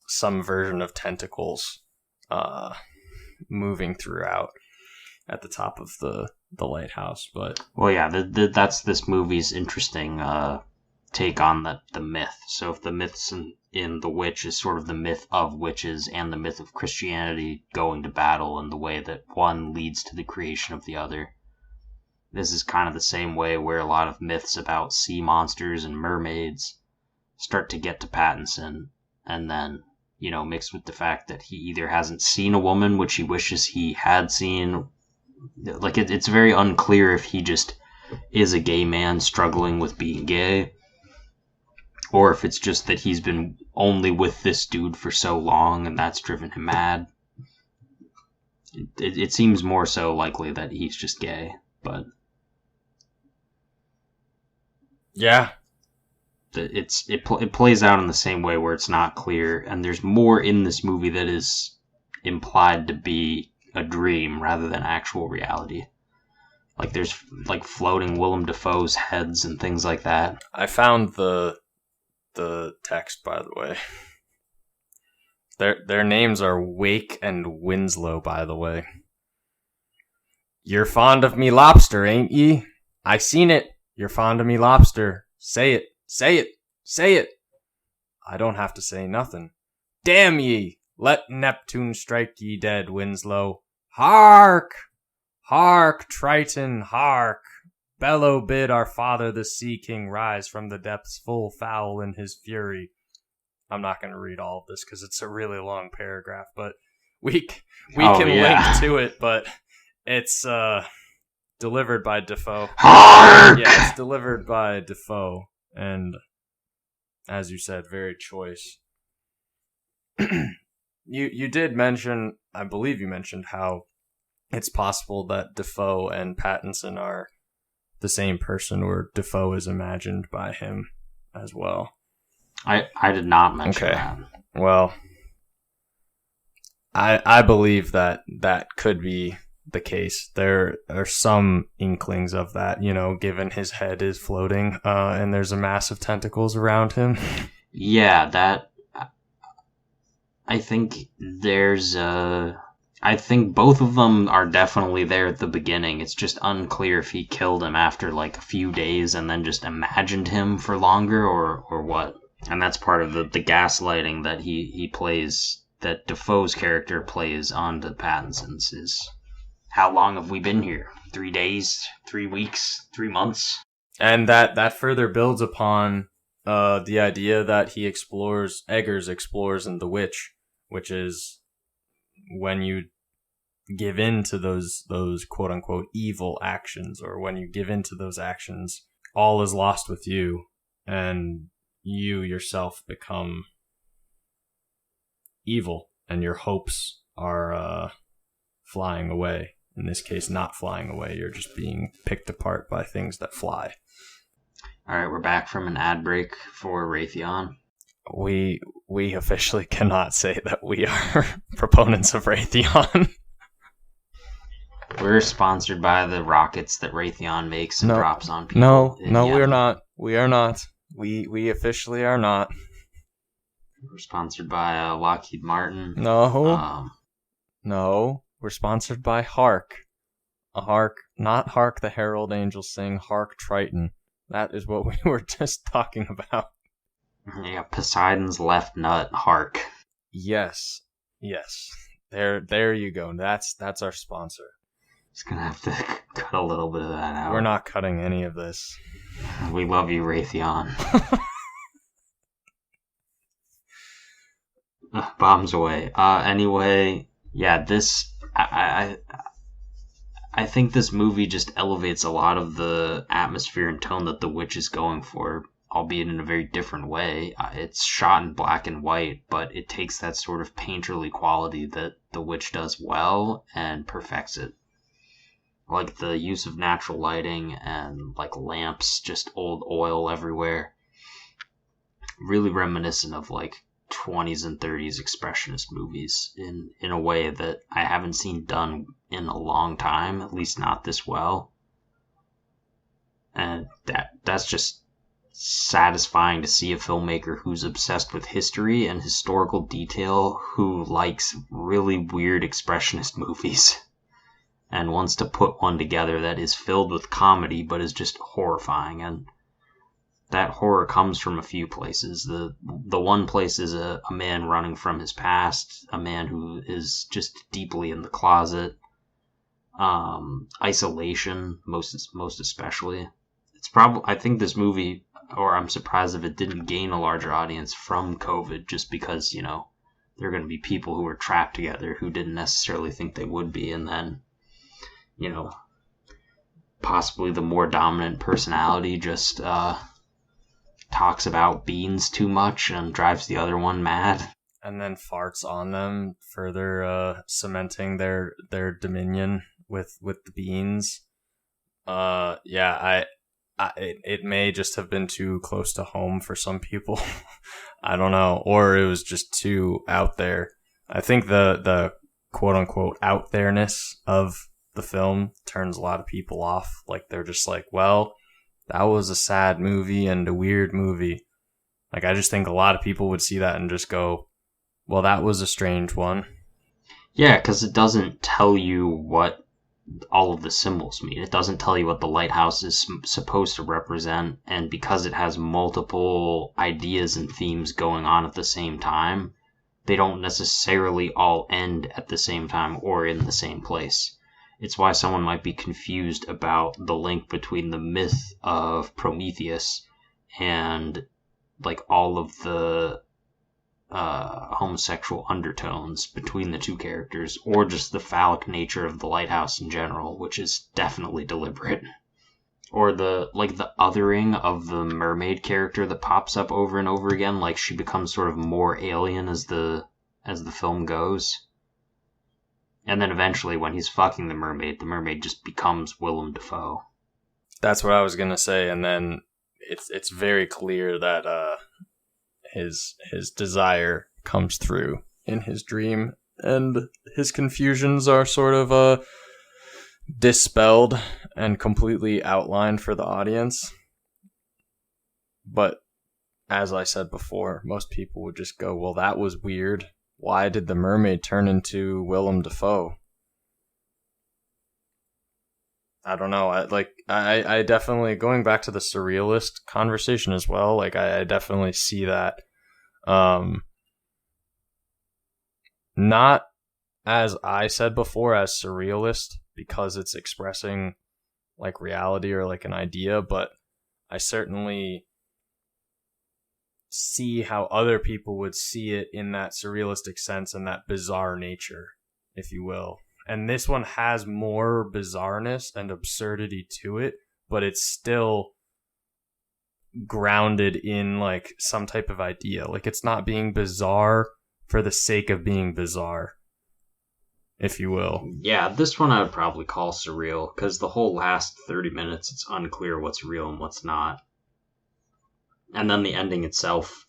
some version of tentacles moving throughout at the top of the lighthouse. But well, yeah, that's this movie's interesting take on the myth. So if the myths in The Witch is sort of the myth of witches and the myth of Christianity going to battle in the way that one leads to the creation of the other, this is kind of the same way where a lot of myths about sea monsters and mermaids start to get to Pattinson, and then, mixed with the fact that he either hasn't seen a woman, which he wishes he had seen. Like, it's very unclear if he just is a gay man struggling with being gay, or if it's just that he's been only with this dude for so long and that's driven him mad. It seems more so likely that he's just gay, but yeah, it plays out in the same way where it's not clear, and there's more in this movie that is implied to be a dream rather than actual reality. Like, there's like floating Willem Dafoe's heads and things like that. I found the text, by the way. Their names are Wake and Winslow, by the way. You're fond of me lobster, ain't ye? I seen it. You're fond of me lobster. Say it. Say it. Say it. I don't have to say nothing. Damn ye! Let Neptune strike ye dead, Winslow. Hark! Hark, Triton, hark! Bellow bid our father the Sea King rise from the depths full foul in his fury. I'm not going to read all of this because it's a really long paragraph, but we can link to it, but it's delivered by Defoe. Hark! Yeah, it's delivered by Defoe, and as you said, very choice. You did mention, I believe you mentioned, how it's possible that Defoe and Pattinson are the same person, or Defoe is imagined by him as well. I did not mention that. Well, I believe that could be the case. There are some inklings of that, given his head is floating and there's a mass of tentacles around him. Yeah, that... I think I think both of them are definitely there at the beginning. It's just unclear if he killed him after like a few days and then just imagined him for longer or what. And that's part of the gaslighting that he plays, that Defoe's character plays onto Pattinson's, is how long have we been here? 3 days? 3 weeks? 3 months? And that further builds upon the idea that Eggers explores in The Witch, which is when you give in to those quote unquote evil actions, or when you give in to those actions, all is lost with you, and you yourself become evil, and your hopes are flying away. In this case, not flying away. You're just being picked apart by things that fly. All right, we're back from an ad break for Raytheon. We officially cannot say that we are proponents of Raytheon. We're sponsored by the rockets that Raytheon makes and drops on people. No, we're not. We are not. We officially are not. We're sponsored by Lockheed Martin. No. No. We're sponsored by Hark. Not Hark the Herald Angels sing, Hark Triton. That is what we were just talking about. Yeah, Poseidon's left nut, Hark. Yes. There you go. That's our sponsor. Just gonna have to cut a little bit of that out. We're not cutting any of this. We love you, Raytheon. Bombs away. Anyway, yeah, I think this movie just elevates a lot of the atmosphere and tone that The Witch is going for, albeit in a very different way. It's shot in black and white, but it takes that sort of painterly quality that The Witch does well and perfects it. Like the use of natural lighting and like lamps, just old oil everywhere. Really reminiscent of like 20s and 30s expressionist movies in a way that I haven't seen done in a long time, at least not this well. And that's just satisfying to see a filmmaker who's obsessed with history and historical detail, who likes really weird expressionist movies and wants to put one together that is filled with comedy but is just horrifying. And that horror comes from a few places. The one place is a man running from his past, a man who is just deeply in the closet. Isolation, most especially. It's probably, I think this movie, or I'm surprised if it didn't gain a larger audience from COVID, just because, you know, there are going to be people who are trapped together who didn't necessarily think they would be, and then, you know, possibly the more dominant personality just talks about beans too much and drives the other one mad. And then farts on them, further cementing their dominion with the beans. It may just have been too close to home for some people. I don't know, or it was just too out there. I think the quote unquote out there-ness of the film turns a lot of people off. Like, they're just like, well, that was a sad movie and a weird movie. Like, I just think a lot of people would see that and just go, well, that was a strange one. Yeah, because it doesn't tell you what all of the symbols mean. It doesn't tell you what the lighthouse is supposed to represent, and because it has multiple ideas and themes going on at the same time, they don't necessarily all end at the same time or in the same place. It's why someone might be confused about the link between the myth of Prometheus and like all of the homosexual undertones between the two characters, or just the phallic nature of the lighthouse in general, which is definitely deliberate. Or the othering of the mermaid character that pops up over and over again, like she becomes sort of more alien as the film goes. And then eventually when he's fucking the mermaid just becomes Willem Dafoe. That's what I was gonna say, and then it's very clear that his desire comes through in his dream, and his confusions are sort of dispelled and completely outlined for the audience. But as I said before, most people would just go, well, that was weird. Why did the mermaid turn into Willem Dafoe? I don't know. I definitely, going back to the surrealist conversation as well, like I definitely see that. Not, as I said before, as surrealist because it's expressing like reality or like an idea, but I certainly see how other people would see it in that surrealistic sense and that bizarre nature, if you will. And this one has more bizarreness and absurdity to it, but it's still grounded in like some type of idea. Like, it's not being bizarre for the sake of being bizarre, if you will. Yeah, this one I would probably call surreal, because the whole last 30 minutes it's unclear what's real and what's not. And then the ending itself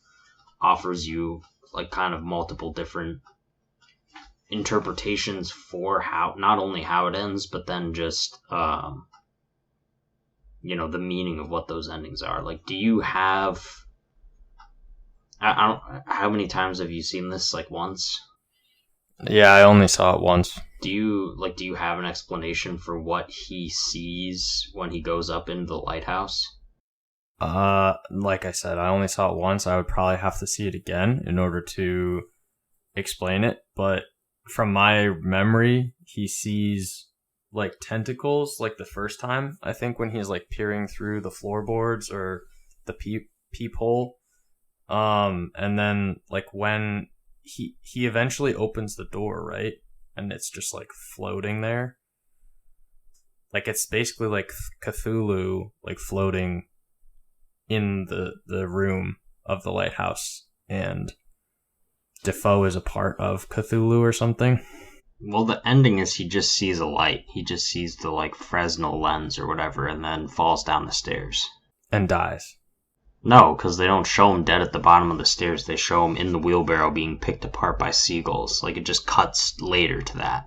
offers you like kind of multiple different interpretations for how, not only how it ends, but then just you know, the meaning of what those endings are. Like, do you have, I don't, how many times have you seen this? Like once? Yeah, I only saw it once. Do you have an explanation for what he sees when he goes up into the lighthouse? Like I said, I only saw it once. I would probably have to see it again in order to explain it, but from my memory, he sees like tentacles like the first time, I think, when he's like peering through the floorboards or the peephole. And then like when he eventually opens the door, right? And it's just like floating there. Like, it's basically like Cthulhu like floating in the room of the lighthouse, and Defoe is a part of Cthulhu or something. Well, the ending is he just sees a light. He just sees the like Fresnel lens or whatever, and then falls down the stairs. And dies. No, because they don't show him dead at the bottom of the stairs. They show him in the wheelbarrow being picked apart by seagulls. Like, it just cuts later to that.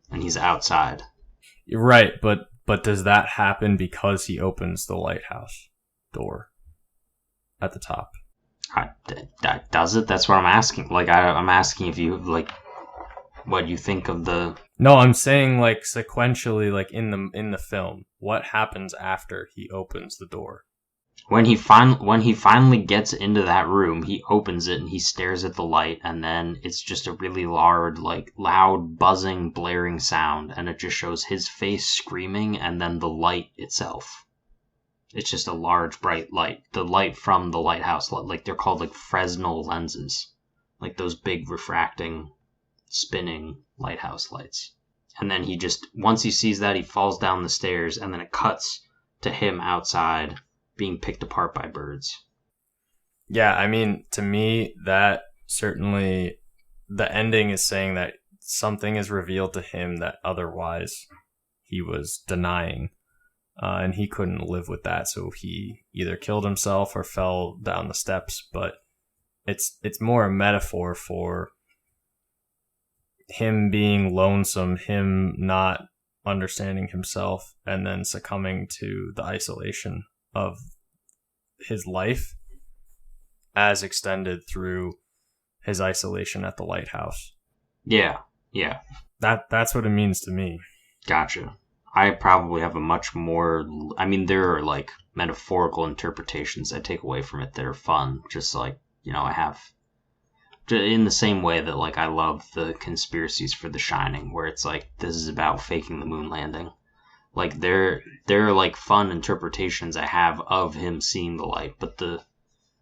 And he's outside. You're right, but does that happen because he opens the lighthouse door at the top? Does it? That's what I'm asking. Like, I'm asking if you, like, what you think of the... No, I'm saying, like, sequentially, like, in the film, what happens after he opens the door? When he finally gets into that room, he opens it and he stares at the light, and then it's just a really loud, buzzing, blaring sound, and it just shows his face screaming, and then the light itself. It's just a large, bright light. The light from the lighthouse, like they're called like Fresnel lenses, like those big refracting, spinning lighthouse lights. And then once he sees that, he falls down the stairs, and then it cuts to him outside being picked apart by birds. Yeah, I mean, to me, that certainly, the ending is saying that something is revealed to him that otherwise he was denying. And he couldn't live with that, so he either killed himself or fell down the steps. But it's more a metaphor for him being lonesome, him not understanding himself, and then succumbing to the isolation of his life as extended through his isolation at the lighthouse. Yeah. That's what it means to me. Gotcha. I probably have a much more... I mean, there are, like, metaphorical interpretations I take away from it that are fun. Just like, I have... In the same way that, like, I love the conspiracies for The Shining, where it's like, this is about faking the moon landing. Like, there are, like, fun interpretations I have of him seeing the light, but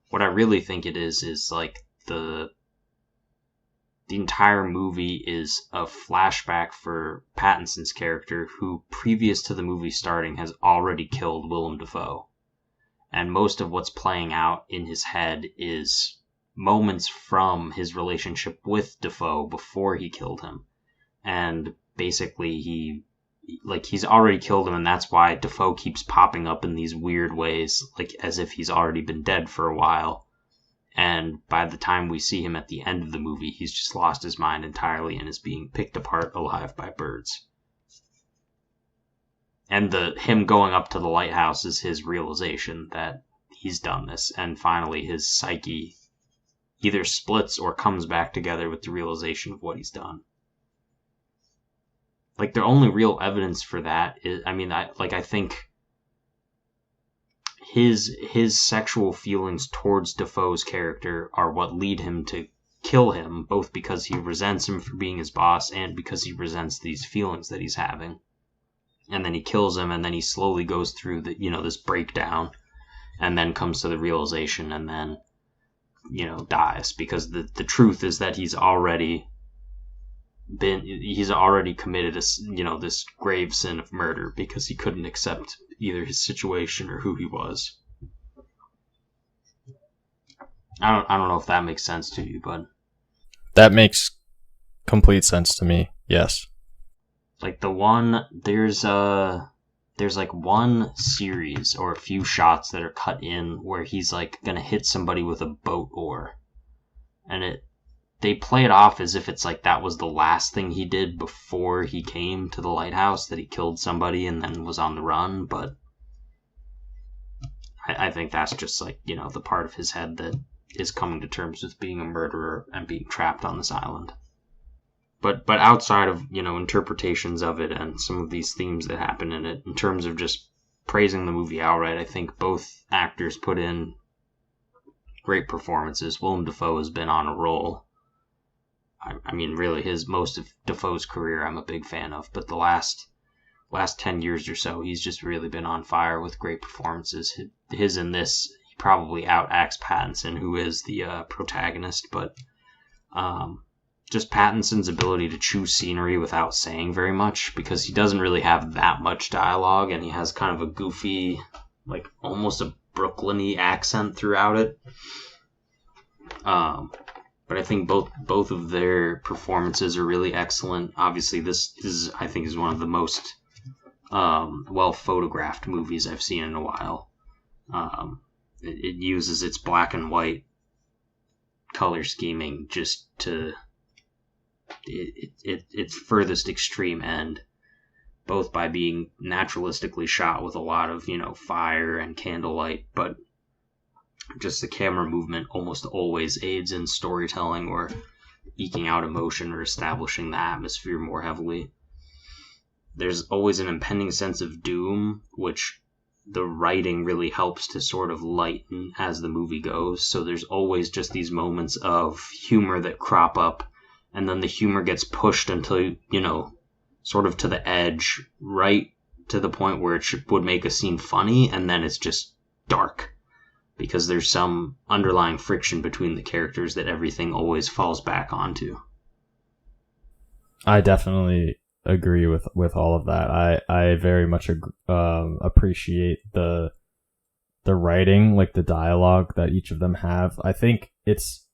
what I really think it is, like, the entire movie is a flashback for Pattinson's character, who, previous to the movie starting, has already killed Willem Dafoe. And most of what's playing out in his head is moments from his relationship with Dafoe before he killed him. And basically he's already killed him, and that's why Dafoe keeps popping up in these weird ways, like as if he's already been dead for a while. And by the time we see him at the end of the movie, he's just lost his mind entirely and is being picked apart alive by birds. And him going up to the lighthouse is his realization that he's done this, and finally his psyche either splits or comes back together with the realization of what he's done. Like, the only real evidence for that is, I think his sexual feelings towards Defoe's character are what lead him to kill him, both because he resents him for being his boss and because he resents these feelings that he's having. And then he kills him, and then he slowly goes through this breakdown, and then comes to the realization, and then, dies, because the truth is that he's already committed this grave sin of murder, because he couldn't accept either his situation or who he was. I don't know if that makes sense to you, but that makes complete sense to me. Yes. Like there's like one series or a few shots that are cut in where he's like gonna hit somebody with a boat oar, and they play it off as if it's like that was the last thing he did before he came to the lighthouse, that he killed somebody and then was on the run. But I think that's just like, the part of his head that is coming to terms with being a murderer and being trapped on this island. But outside of, interpretations of it and some of these themes that happen in it, in terms of just praising the movie outright, I think both actors put in great performances. Willem Dafoe has been on a roll. I mean, really, most of Dafoe's career I'm a big fan of, but the last 10 years or so, he's just really been on fire with great performances. His in this, he probably outacts Pattinson, who is the protagonist, but just Pattinson's ability to choose scenery without saying very much, because he doesn't really have that much dialogue, and he has kind of a goofy, like almost a Brooklyn-y accent throughout it. But I think both of their performances are really excellent. Obviously, this is, I think, is one of the most well photographed movies I've seen in a while. It uses its black and white color scheming just to its furthest extreme end, both by being naturalistically shot with a lot of fire and candlelight, but just the camera movement almost always aids in storytelling or eking out emotion or establishing the atmosphere more heavily. There's always an impending sense of doom, which the writing really helps to sort of lighten as the movie goes. So there's always just these moments of humor that crop up, and then the humor gets pushed until, sort of to the edge, right to the point where it would make a scene funny, and then it's just dark because there's some underlying friction between the characters that everything always falls back onto. I definitely agree with all of that. I very much appreciate the writing, like the dialogue that each of them have. I think it's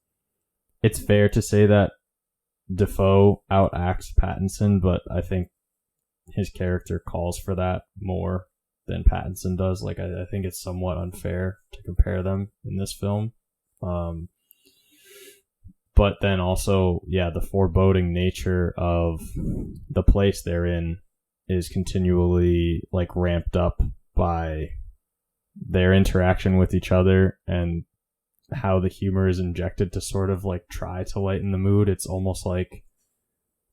fair to say that Defoe outacts Pattinson, but I think his character calls for that more than Pattinson does. Like, I think it's somewhat unfair to compare them in this film. But then also, the foreboding nature of the place they're in is continually like ramped up by their interaction with each other and how the humor is injected to sort of like try to lighten the mood. It's almost like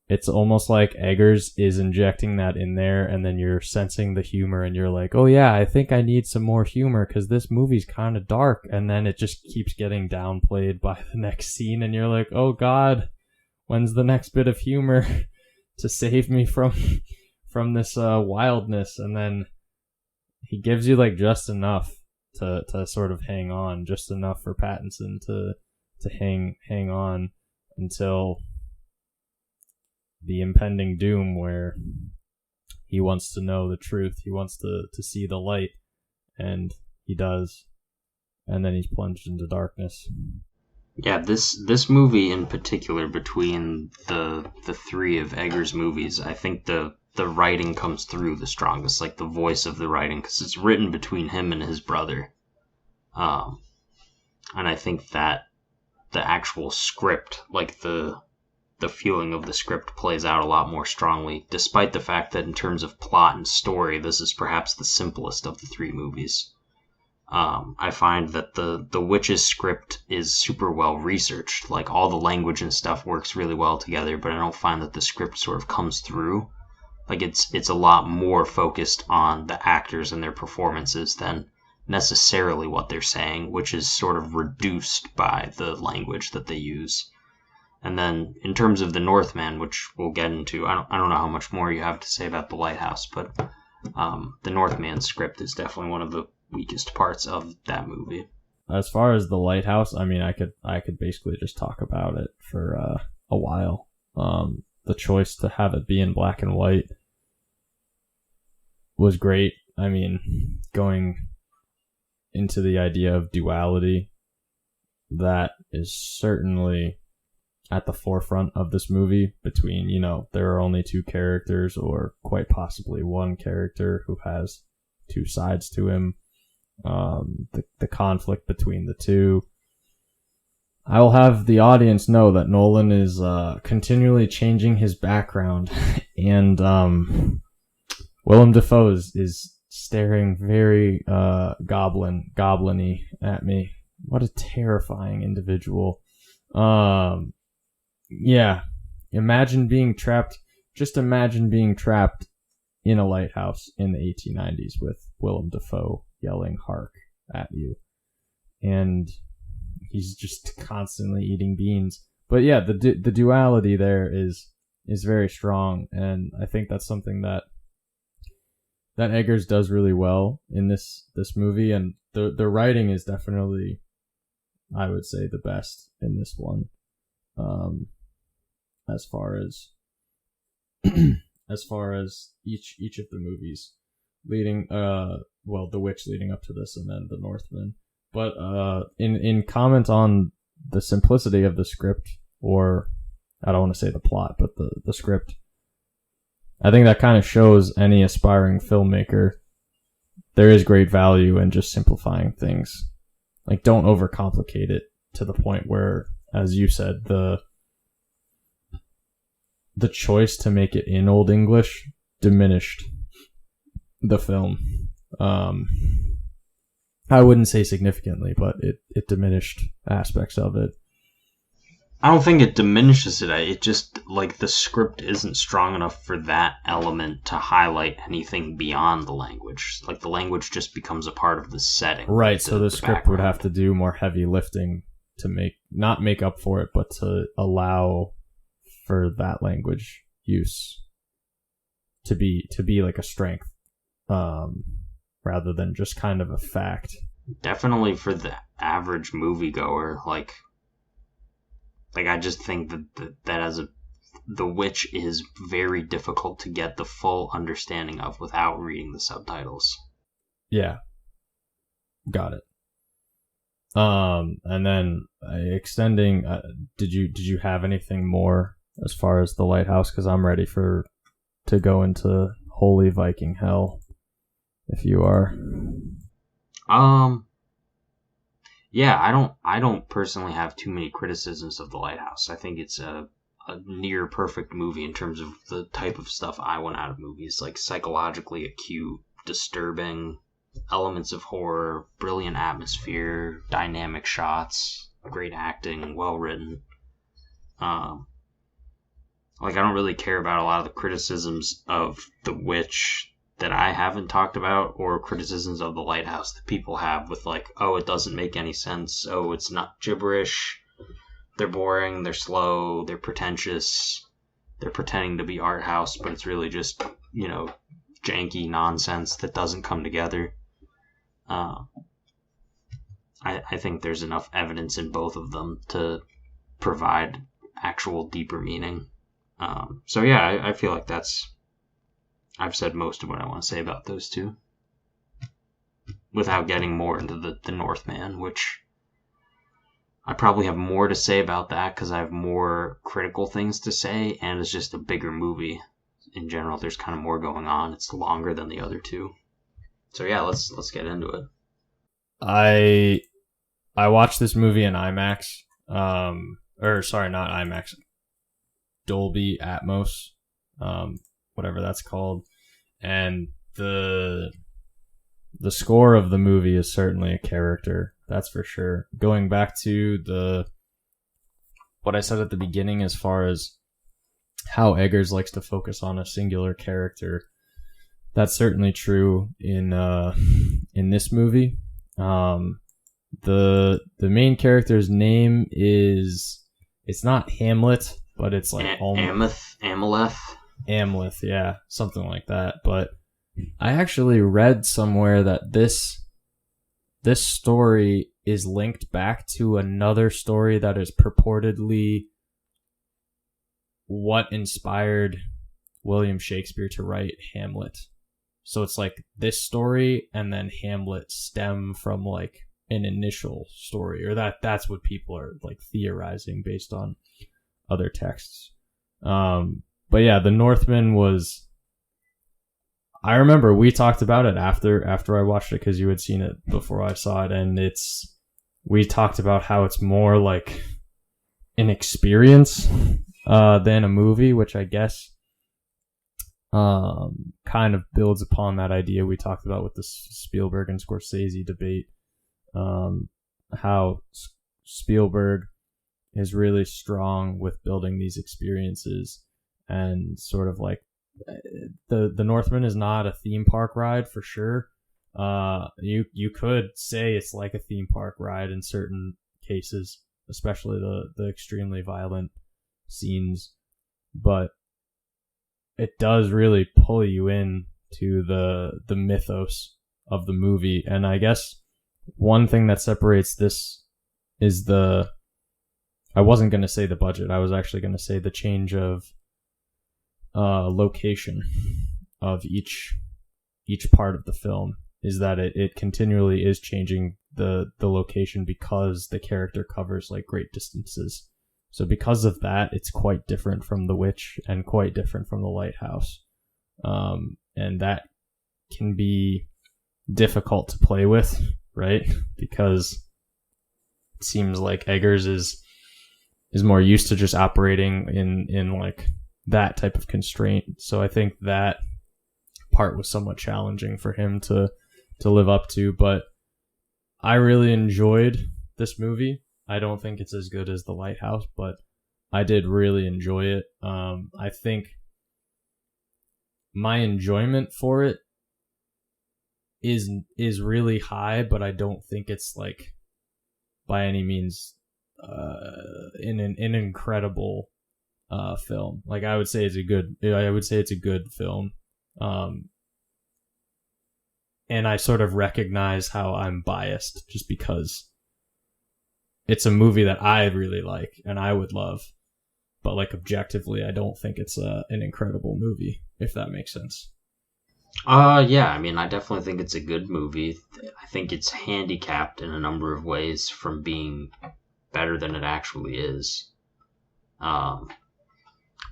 Eggers is injecting that in there, and then you're sensing the humor and you're like, oh yeah, I think I need some more humor because this movie's kind of dark, and then it just keeps getting downplayed by the next scene, and you're like, oh god, when's the next bit of humor to save me from this wildness? And then he gives you like just enough to sort of hang on, just enough for Pattinson to hang on until the impending doom where he wants to know the truth. He wants to see the light, and he does. And then he's plunged into darkness. Yeah, this movie in particular, between the three of Eggers' movies, I think the writing comes through the strongest, like the voice of the writing, because it's written between him and his brother. And I think that the actual script, like the feeling of the script, plays out a lot more strongly, despite the fact that in terms of plot and story, this is perhaps the simplest of the three movies. I find that the Witch's script is super well researched. Like, all the language and stuff works really well together, but I don't find that the script sort of comes through. Like, it's a lot more focused on the actors and their performances than necessarily what they're saying, which is sort of reduced by the language that they use. And then in terms of the Northman, which we'll get into, I don't know how much more you have to say about the Lighthouse, but the Northman script is definitely one of the weakest parts of that movie. As far as the Lighthouse, I mean, I could basically just talk about it for a while. The choice to have it be in black and white was great. I mean, going into the idea of duality, that is certainly at the forefront of this movie between, there are only two characters, or quite possibly one character who has two sides to him. The conflict between the two. I will have the audience know that Nolan is continually changing his background, and Willem Dafoe is staring very goblin-y at me. What a terrifying individual. Yeah, imagine being trapped in a lighthouse in the 1890s with Willem Dafoe yelling "Hark" at you, and he's just constantly eating beans. But yeah, the duality there is very strong, and I think that's something that Eggers does really well in this movie, and the writing is definitely, I would say, the best in this one. As far as each of the movies leading, The Witch leading up to this, and then The Northman. But in comment on the simplicity of the script, or I don't want to say the plot, but the script, I think that kind of shows any aspiring filmmaker there is great value in just simplifying things. Like, don't overcomplicate it to the point where, as you said, the choice to make it in Old English diminished the film. I wouldn't say significantly, but it diminished aspects of it. I don't think it diminishes it. It just, like, the script isn't strong enough for that element to highlight anything beyond the language. Like, the language just becomes a part of the setting. Right, so the script would have to do more heavy lifting to not make up for it, but to allow for that language use to be like a strength, rather than just kind of a fact. Definitely for the average moviegoer, like I just think that as The Witch is very difficult to get the full understanding of without reading the subtitles. Yeah. Got it. And then extending, did you have anything more as far as the Lighthouse? Because I'm ready to go into Holy Viking Hell, if you are. Yeah, I don't personally have too many criticisms of The Lighthouse. I think it's a near perfect movie in terms of the type of stuff I want out of movies, like psychologically acute, disturbing, elements of horror, brilliant atmosphere, dynamic shots, great acting, well written. Like, I don't really care about a lot of the criticisms of The Witch that I haven't talked about, or criticisms of The Lighthouse that people have with, like, oh, it doesn't make any sense, oh, it's not gibberish, they're boring, they're slow, they're pretentious, they're pretending to be art house, but it's really just, janky nonsense that doesn't come together. I think there's enough evidence in both of them to provide actual deeper meaning. So yeah, I feel like I've said most of what I want to say about those two, without getting more into the Northman, which I probably have more to say about that because I have more critical things to say, and it's just a bigger movie. In general, there's kind of more going on. It's longer than the other two. So yeah, let's get into it. I watched this movie in IMAX. Or sorry, not IMAX. Dolby Atmos. Whatever that's called. And the score of the movie is certainly a character, that's for sure. Going back to what I said at the beginning as far as how Eggers likes to focus on a singular character, that's certainly true in this movie. The main character's name it's not Hamlet, but it's like Amleth, yeah, something like that. But I actually read somewhere that this story is linked back to another story that is purportedly what inspired William Shakespeare to write Hamlet. So it's like this story and then Hamlet stem from like an initial story, or that's what people are like theorizing based on other texts. But yeah, the Northman was, I remember we talked about it after I watched it because you had seen it before I saw it, and we talked about how it's more like an experience than a movie, which I guess kind of builds upon that idea we talked about with the Spielberg and Scorsese debate. How Spielberg is really strong with building these experiences, and sort of like the Northman is not a theme park ride for sure. You could say it's like a theme park ride in certain cases, especially the extremely violent scenes, but it does really pull you in to the mythos of the movie. And I guess one thing that separates this is I wasn't going to say the budget, I was actually going to say the change of location of each part of the film, is that it continually is changing the location because the character covers like great distances. So because of that, it's quite different from The Witch and quite different from The Lighthouse. And that can be difficult to play with, right? Because it seems like Eggers is more used to just operating in like that type of constraint. So I think that part was somewhat challenging for him to live up to, but I really enjoyed this movie. I don't think it's as good as The Lighthouse, but I did really enjoy it. I think my enjoyment for it is really high, but I don't think it's like by any means an incredible film. Like I would say it's a good film. And I sort of recognize how I'm biased just because it's a movie that I really like and I would love, but like objectively, I don't think it's an incredible movie, if that makes sense. Yeah, I mean, I definitely think it's a good movie. I think it's handicapped in a number of ways from being better than it actually is.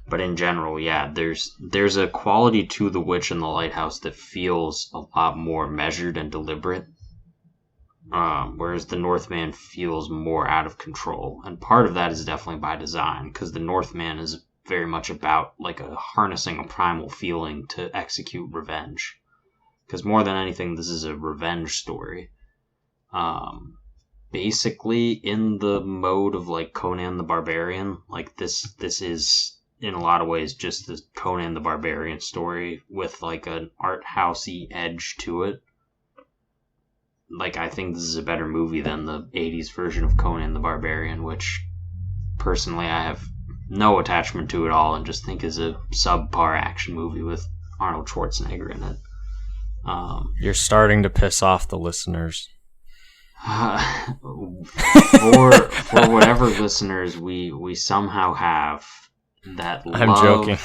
But in general, yeah, there's a quality to The Witch and the Lighthouse that feels a lot more measured and deliberate, whereas The Northman feels more out of control. And part of that is definitely by design, because The Northman is very much about like harnessing a primal feeling to execute revenge. Because more than anything, this is a revenge story. Basically, in the mode of like Conan the Barbarian, like this is in a lot of ways just the Conan the Barbarian story with like an art housey edge to it. Like I think this is a better movie than the 80s version of Conan the Barbarian, which personally I have no attachment to at all and just think is a subpar action movie with Arnold Schwarzenegger in it. You're starting to piss off the listeners. For whatever listeners we somehow have that I'm love joking.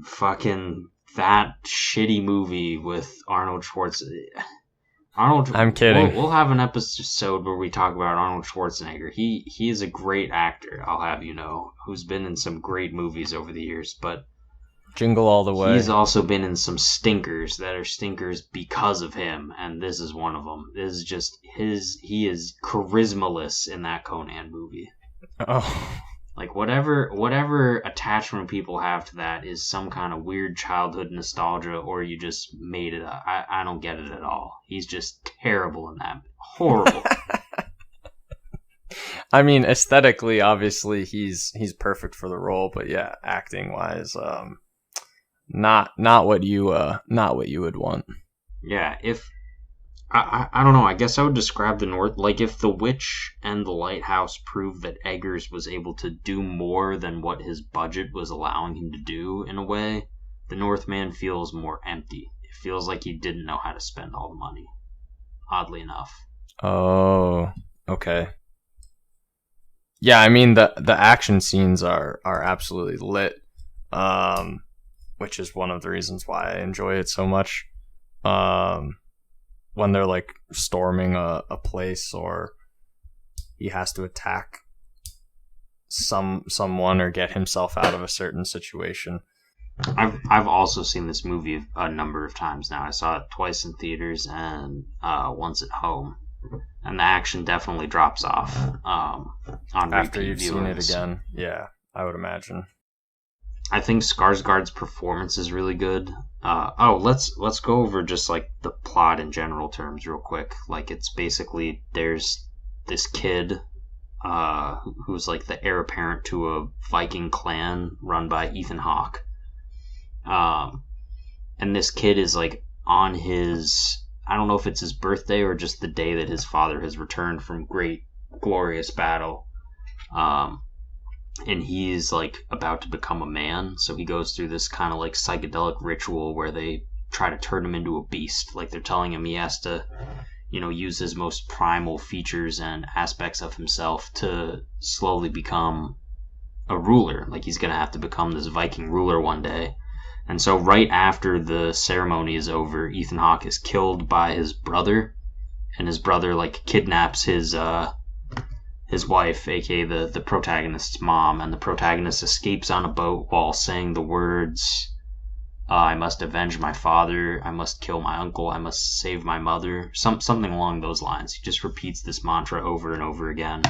Fucking that shitty movie with Arnold Schwarzenegger. I'm kidding. We'll have an episode where we talk about Arnold Schwarzenegger. He is a great actor, I'll have you know, who's been in some great movies over the years, but Jingle All the Way. He's also been in some stinkers that are stinkers because of him, and this is one of them. This is just he is charismaless in that Conan movie. Oh. Like whatever attachment people have to that is some kind of weird childhood nostalgia, or you just made it up. I don't get it at all. He's just terrible in that. Horrible. I mean, aesthetically, obviously, he's perfect for the role, but yeah, acting wise, not what you would want. Yeah, if I don't know, I guess I would describe the North like if The Witch and the Lighthouse proved that Eggers was able to do more than what his budget was allowing him to do in a way, the Northman feels more empty. It feels like he didn't know how to spend all the money. Oddly enough. Oh, okay. Yeah, I mean the action scenes are absolutely lit. Which is one of the reasons why I enjoy it so much. When they're like storming a place, or he has to attack someone or get himself out of a certain situation. I've also seen this movie a number of times now. I saw it twice in theaters and once at home, and the action definitely drops off on after repeat you've viewings. seen it again. Yeah, I would imagine. I think Skarsgård's performance is really good. Let's go over just like the plot in general terms real quick. Like it's basically there's this kid who's like the heir apparent to a Viking clan run by Ethan Hawke. And this kid is like on his, I don't know if it's his birthday or just the day that his father has returned from great glorious battle. And he's like about to become a man, so he goes through this kind of like psychedelic ritual where they try to turn him into a beast. Like they're telling him he has to, use his most primal features and aspects of himself to slowly become a ruler. Like he's gonna have to become this Viking ruler one day. And so right after the ceremony is over, Ethan Hawke is killed by his brother, and his brother like kidnaps his wife, aka the protagonist's mom, and the protagonist escapes on a boat while saying the words, I must avenge my father, I must kill my uncle, I must save my mother, something along those lines. He just repeats this mantra over and over again.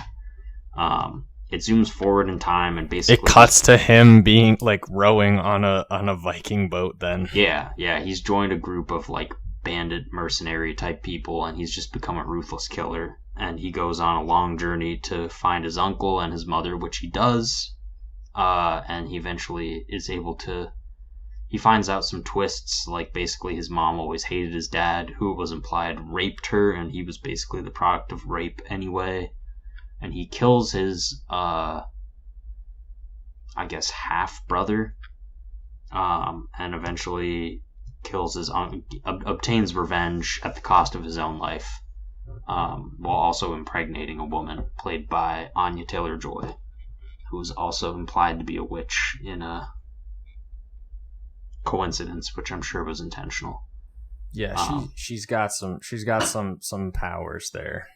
It zooms forward in time and basically it cuts to him being like rowing on a Viking boat then. Yeah, he's joined a group of like bandit mercenary type people, and he's just become a ruthless killer. And he goes on a long journey to find his uncle and his mother, which he does. and he eventually is able to. He finds out some twists, like basically his mom always hated his dad, who it was implied raped her, and he was basically the product of rape anyway. And he kills his, I guess, half brother, and eventually kills his obtains revenge at the cost of his own life, while also impregnating a woman played by Anya Taylor-Joy, who was also implied to be a witch in a coincidence, which I'm sure was intentional. Yeah, she's got some powers there.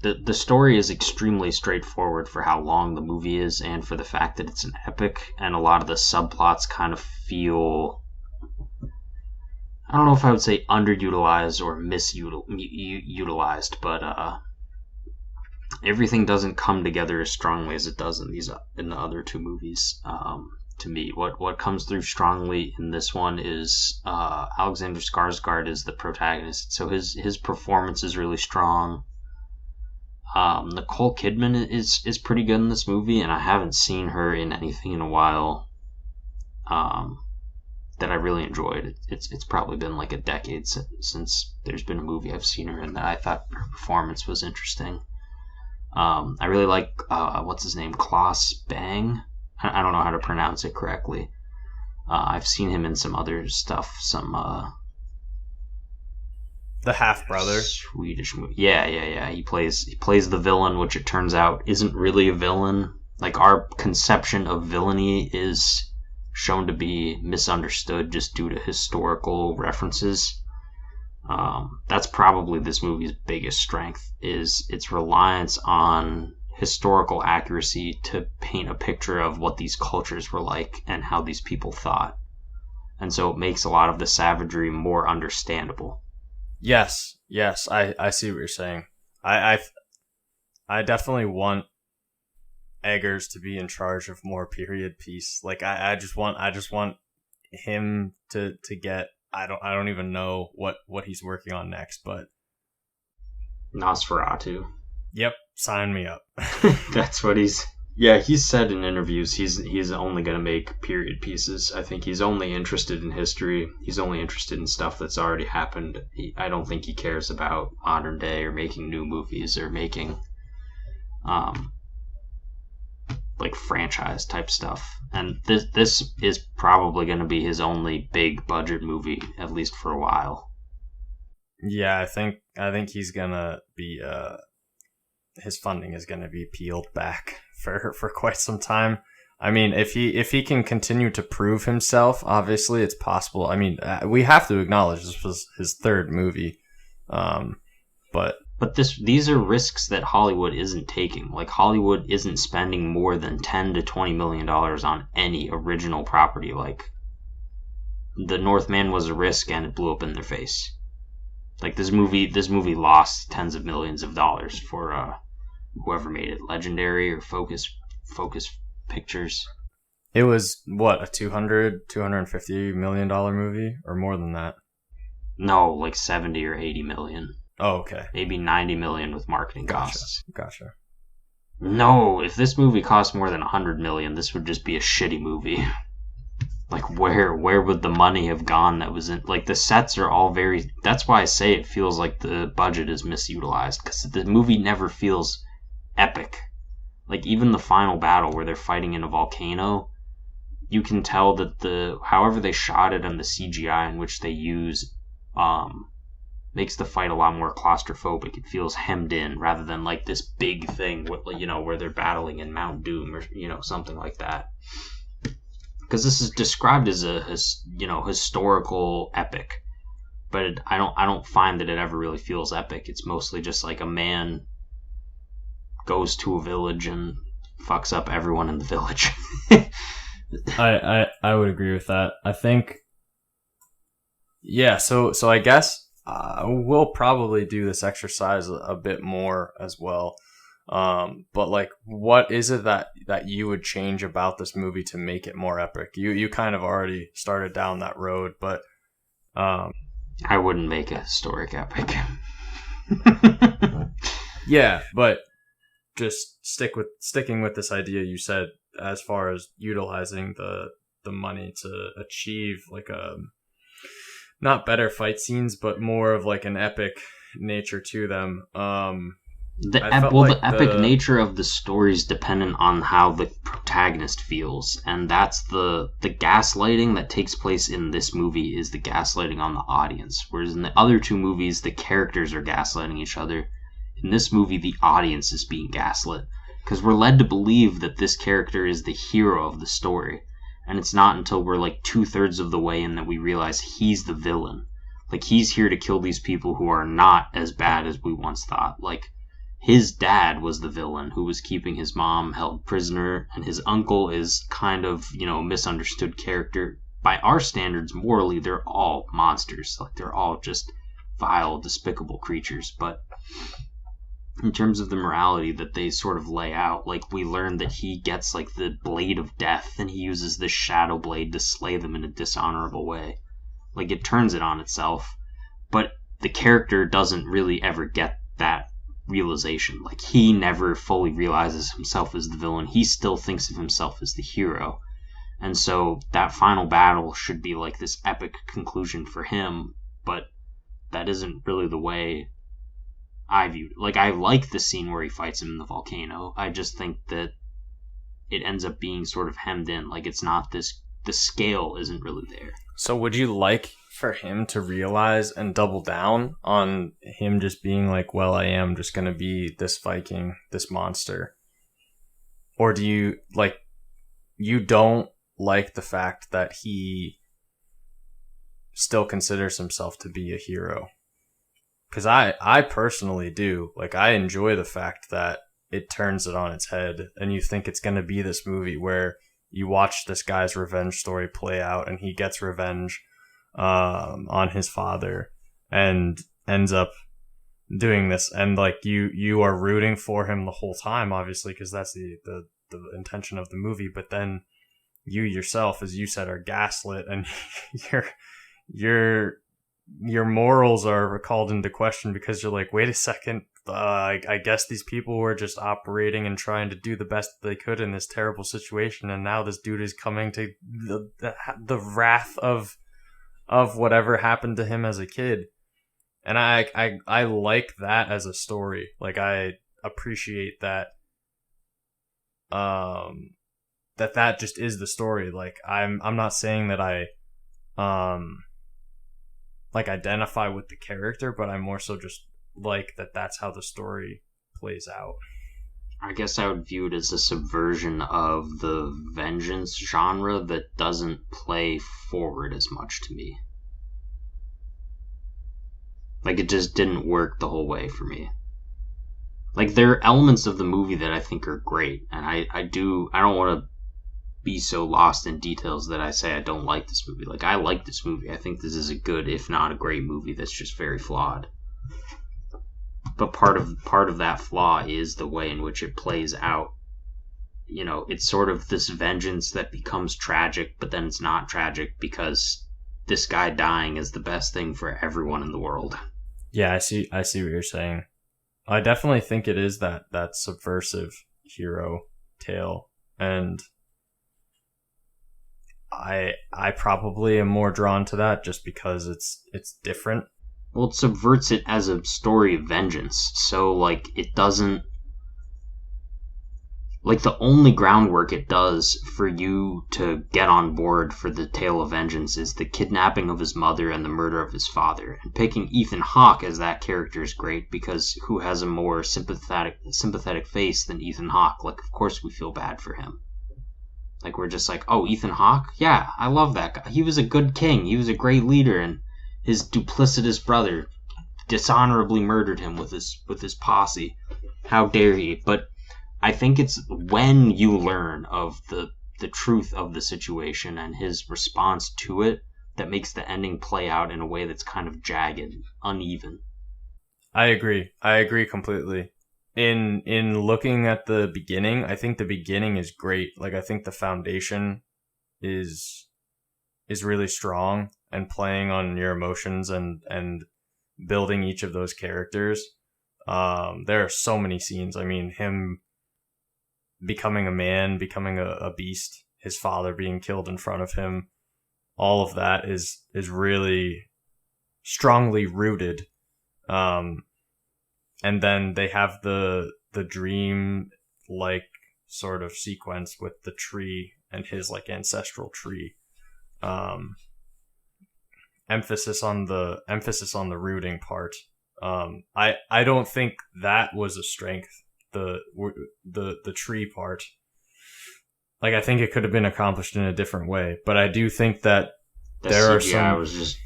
The story is extremely straightforward for how long the movie is, and for the fact that it's an epic, and a lot of the subplots kind of feel, I don't know if I would say underutilized or misutilized, but everything doesn't come together as strongly as it does in the other two movies. To me, what comes through strongly in this one is Alexander Skarsgård is the protagonist, so his performance is really strong. Nicole Kidman is pretty good in this movie, and I haven't seen her in anything in a while that I really enjoyed. It's probably been like a decade since there's been a movie I've seen her in that I thought her performance was interesting. I really like what's his name, Klaus Bang. I don't know how to pronounce it correctly. I've seen him in some other stuff, the half brother, Swedish movie. Yeah. He plays the villain, which it turns out isn't really a villain. Like, our conception of villainy is shown to be misunderstood just due to historical references. That's probably this movie's biggest strength, is its reliance on historical accuracy to paint a picture of what these cultures were like and how these people thought. And so it makes a lot of the savagery more understandable. Yes, I see what you're saying. I definitely want Eggers to be in charge of more period piece. Like, I just want him to get, I don't even know what he's working on next, but Nosferatu. Yep, sign me up. That's what he's said in interviews. He's only going to make period pieces. I think he's only interested in history. He's only interested in stuff that's already happened. I don't think he cares about modern day or making new movies or making like franchise type stuff. And this is probably going to be his only big budget movie, at least for a while. Yeah, I think he's gonna be his funding is going to be peeled back for quite some time. I mean, if he can continue to prove himself, obviously it's possible. I mean, we have to acknowledge this was his third movie, but these are risks that Hollywood isn't taking. Like, Hollywood isn't spending more than $10 to $20 million on any original property. Like, the Northman was a risk and it blew up in their face. Like, this movie lost tens of millions of dollars for whoever made it, Legendary or Focus Pictures. It was what, a $250 million movie, or more than that? No, like 70 or 80 million. Oh, okay. Maybe 90 million with marketing costs. Gotcha. No, if this movie cost more than 100 million, this would just be a shitty movie. Like, where would the money have gone that was in... Like, the sets are all very... That's why I say it feels like the budget is misutilized, because the movie never feels epic. Like, even the final battle where they're fighting in a volcano, you can tell that however they shot it and the CGI in which they use makes the fight a lot more claustrophobic. It feels hemmed in rather than like this big thing, where they're battling in Mount Doom or something like that. Because this is described as a historical epic, but I don't find that it ever really feels epic. It's mostly just like a man goes to a village and fucks up everyone in the village. I would agree with that. I think, yeah. So I guess we'll probably do this exercise a bit more as well. But like, what is it that you would change about this movie to make it more epic? You kind of already started down that road, but I wouldn't make a historic epic. Yeah, but just sticking with this idea you said as far as utilizing the money to achieve like a not better fight scenes, but more of like an epic nature to them. The I felt well, like the epic nature of the story is dependent on how the protagonist feels, and that's the gaslighting that takes place in this movie is the gaslighting on the audience. Whereas in the other two movies, the characters are gaslighting each other. In this movie, the audience is being gaslit because we're led to believe that this character is the hero of the story, and it's not until we're like 2/3 of the way in that we realize he's the villain. Like, he's here to kill these people who are not as bad as we once thought. Like, his dad was the villain who was keeping his mom held prisoner, and his uncle is kind of, a misunderstood character. By our standards, morally, they're all monsters. Like, they're all just vile, despicable creatures. But in terms of the morality that they sort of lay out, like, we learn that he gets, like, the blade of death, and he uses this shadow blade to slay them in a dishonorable way. Like, it turns it on itself, but the character doesn't really ever get that realization. Like, he never fully realizes himself as the villain. He still thinks of himself as the hero. And so that final battle should be like this epic conclusion for him, but that isn't really the way I view it. Like, I like the scene where he fights him in the volcano. I just think that it ends up being sort of hemmed in. Like, it's not this, the scale isn't really there. So would you like for him to realize and double down on him just being like, well, I am just going to be this Viking, this monster? Or do you, like, you don't like the fact that he still considers himself to be a hero? Because I personally do. Like, I enjoy the fact that it turns it on its head, and you think it's going to be this movie where you watch this guy's revenge story play out, and he gets revenge on his father and ends up doing this, and like you are rooting for him the whole time, obviously, because that's the intention of the movie. But then you yourself, as you said, are gaslit, and your morals are called into question because you're like, wait a second, I guess these people were just operating and trying to do the best they could in this terrible situation, and now this dude is coming to the wrath of whatever happened to him as a kid. And I like that as a story. Like, I appreciate that that just is the story. Like, I'm not saying that I like identify with the character, but I more so just like that that's how the story plays out. I guess I would view it as a subversion of the vengeance genre that doesn't play forward as much to me. Like, it just didn't work the whole way for me. Like, there are elements of the movie that I think are great, and I don't want to be so lost in details that I say I don't like this movie. Like, I like this movie. I think this is a good, if not a great movie that's just very flawed. But part of that flaw is the way in which it plays out. It's sort of this vengeance that becomes tragic, but then it's not tragic because this guy dying is the best thing for everyone in the world. Yeah, I see what you're saying. I definitely think it is that subversive hero tale, and I probably am more drawn to that just because it's different. Well, it subverts it as a story of vengeance. So, like, it doesn't... Like, the only groundwork it does for you to get on board for the tale of vengeance is the kidnapping of his mother and the murder of his father. And picking Ethan Hawke as that character is great because who has a more sympathetic face than Ethan Hawke? Like, of course we feel bad for him. Like, we're just like, oh, Ethan Hawke? Yeah, I love that guy. He was a good king. He was a great leader, and his duplicitous brother dishonorably murdered him with his posse. How dare he? But I think it's when you learn of the truth of the situation and his response to it that makes the ending play out in a way that's kind of jagged, uneven. I agree completely. In looking at the beginning, I think the beginning is great. Like, I think the foundation is really strong and playing on your emotions and building each of those characters. There are so many scenes. I mean, him becoming a man, becoming a beast, his father being killed in front of him, all of that is really strongly rooted. And then they have the dream like sort of sequence with the tree and his like ancestral tree. Emphasis on the rooting part. I don't think that was a strength. The tree part. Like, I think it could have been accomplished in a different way, but I do think that The there are CGI some. was just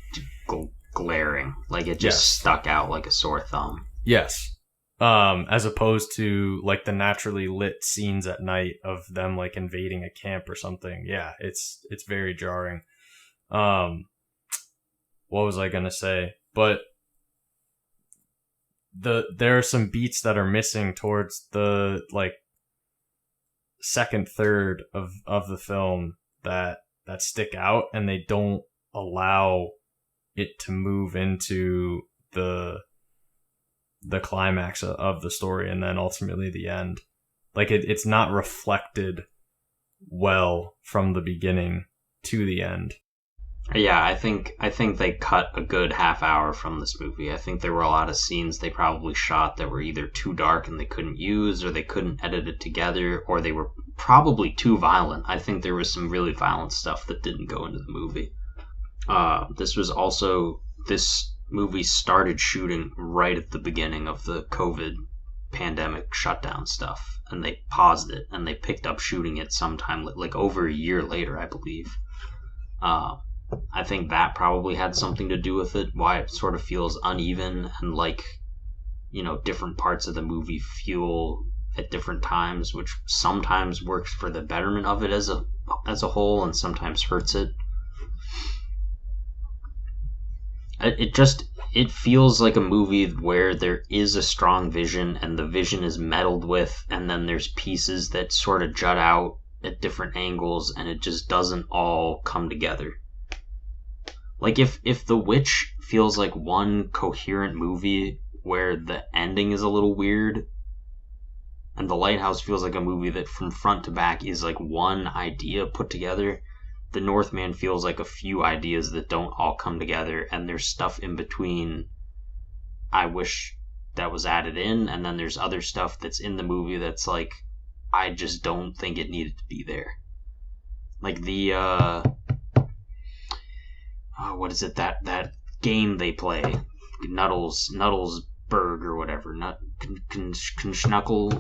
glaring. Like, it just stuck out like a sore thumb. Yes. As opposed to like the naturally lit scenes at night of them like invading a camp or something. Yeah, it's very jarring. What was I gonna say? But there are some beats that are missing towards the like second third of the film that stick out, and they don't allow it to move into the climax of the story and then ultimately the end. Like it's not reflected well from the beginning to the end. Yeah, I think they cut a good half hour from this movie. I think there were a lot of scenes they probably shot that were either too dark and they couldn't use, or they couldn't edit it together, or they were probably too violent. I think there was some really violent stuff that didn't go into the movie. This movie started shooting right at the beginning of the COVID pandemic shutdown stuff, and they paused it and they picked up shooting it sometime like over a year later, I believe. I think that probably had something to do with it, why it sort of feels uneven and like, different parts of the movie feel at different times, which sometimes works for the betterment of it as a whole and sometimes hurts it. It feels like a movie where there is a strong vision and the vision is meddled with, and then there's pieces that sort of jut out at different angles and it just doesn't all come together. Like if The Witch feels like one coherent movie where the ending is a little weird, and The Lighthouse feels like a movie that from front to back is like one idea put together, The Northman feels like a few ideas that don't all come together, and there's stuff in between I wish that was added in, and then there's other stuff that's in the movie that's like, I just don't think it needed to be there. Like the what is it, that game they play, Nuddlesburg or whatever, Schnackle,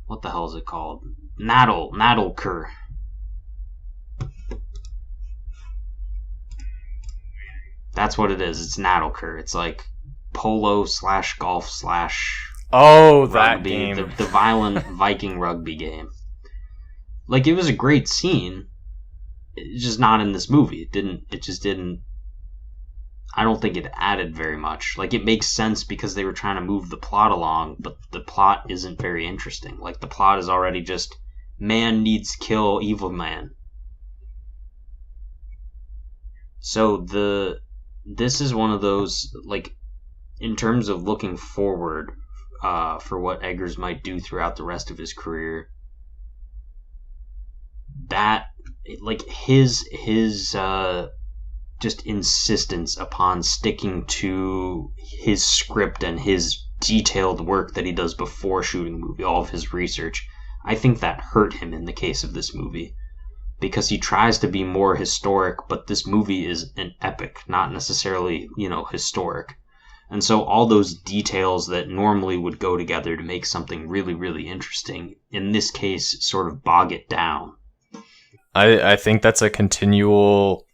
what the hell is it called? Naddleker. That's what it is. It's Naddleker. It's like polo/golf/ Oh, that rugby, game. the violent Viking rugby game. Like, it was a great scene. It's just not in this movie. It just didn't. I don't think it added very much. Like, it makes sense because they were trying to move the plot along, but the plot isn't very interesting. Like, the plot is already just man needs to kill evil man. So this is one of those, like, in terms of looking forward for what Eggers might do throughout the rest of his career, that, like, his just insistence upon sticking to his script and his detailed work that he does before shooting a movie, all of his research, I think that hurt him in the case of this movie. Because he tries to be more historic, but this movie is an epic, not necessarily, historic. And so all those details that normally would go together to make something really, really interesting, in this case, sort of bog it down. I think that's a continual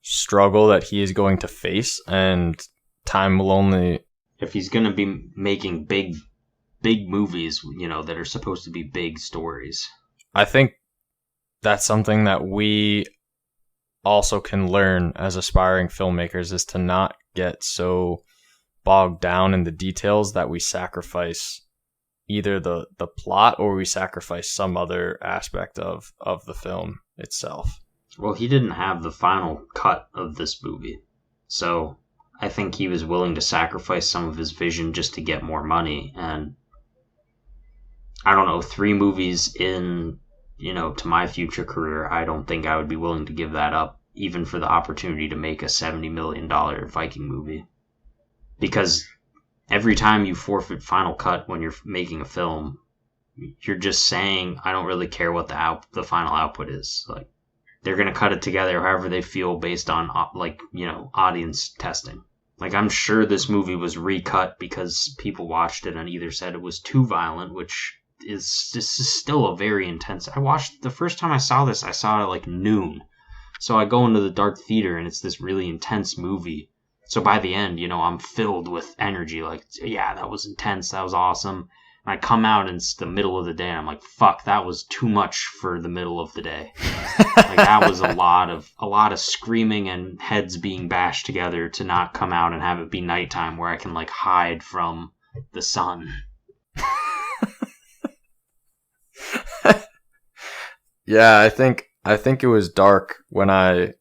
struggle that he is going to face, and time will only... If he's going to be making big movies, that are supposed to be big stories. I think that's something that we also can learn as aspiring filmmakers, is to not get so bogged down in the details that we sacrifice either the plot or we sacrifice some other aspect of the film itself. Well, he didn't have the final cut of this movie, so I think he was willing to sacrifice some of his vision just to get more money, and I don't know, 3 movies in, to my future career, I don't think I would be willing to give that up, even for the opportunity to make a $70 million Viking movie. Because every time you forfeit Final Cut when you're making a film, you're just saying, I don't really care what the final output is. Like, they're going to cut it together however they feel based on, audience testing. Like, I'm sure this movie was recut because people watched it and either said it was too violent, which is still a very intense. The first time I saw this, I saw it at like noon. So I go into the dark theater and it's this really intense movie. So by the end, I'm filled with energy. Like, yeah, that was intense. That was awesome. And I come out and it's the middle of the day and I'm like, fuck, that was too much for the middle of the day. Like, that was a lot of screaming and heads being bashed together to not come out and have it be nighttime where I can like hide from the sun. Yeah, I think it was dark when I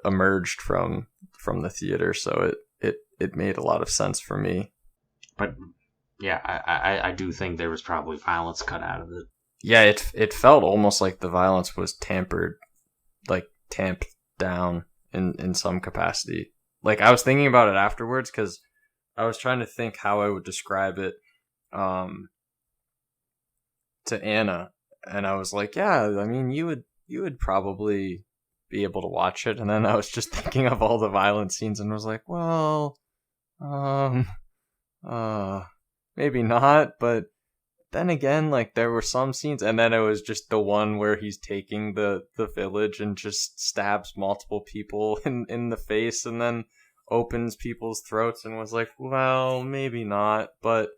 emerged from the theater, so it made a lot of sense for me. But yeah, I do think there was probably violence cut out of it. Yeah, it felt almost like the violence was tamped down in some capacity. Like, I was thinking about it afterwards because I was trying to think how I would describe it to Anna, and I was like, yeah, I mean, you would probably be able to watch it, and then I was just thinking of all the violent scenes and was like, well, maybe not, but then again, like, there were some scenes, and then it was just the one where he's taking the village and just stabs multiple people in the face and then opens people's throats and was like, well, maybe not. But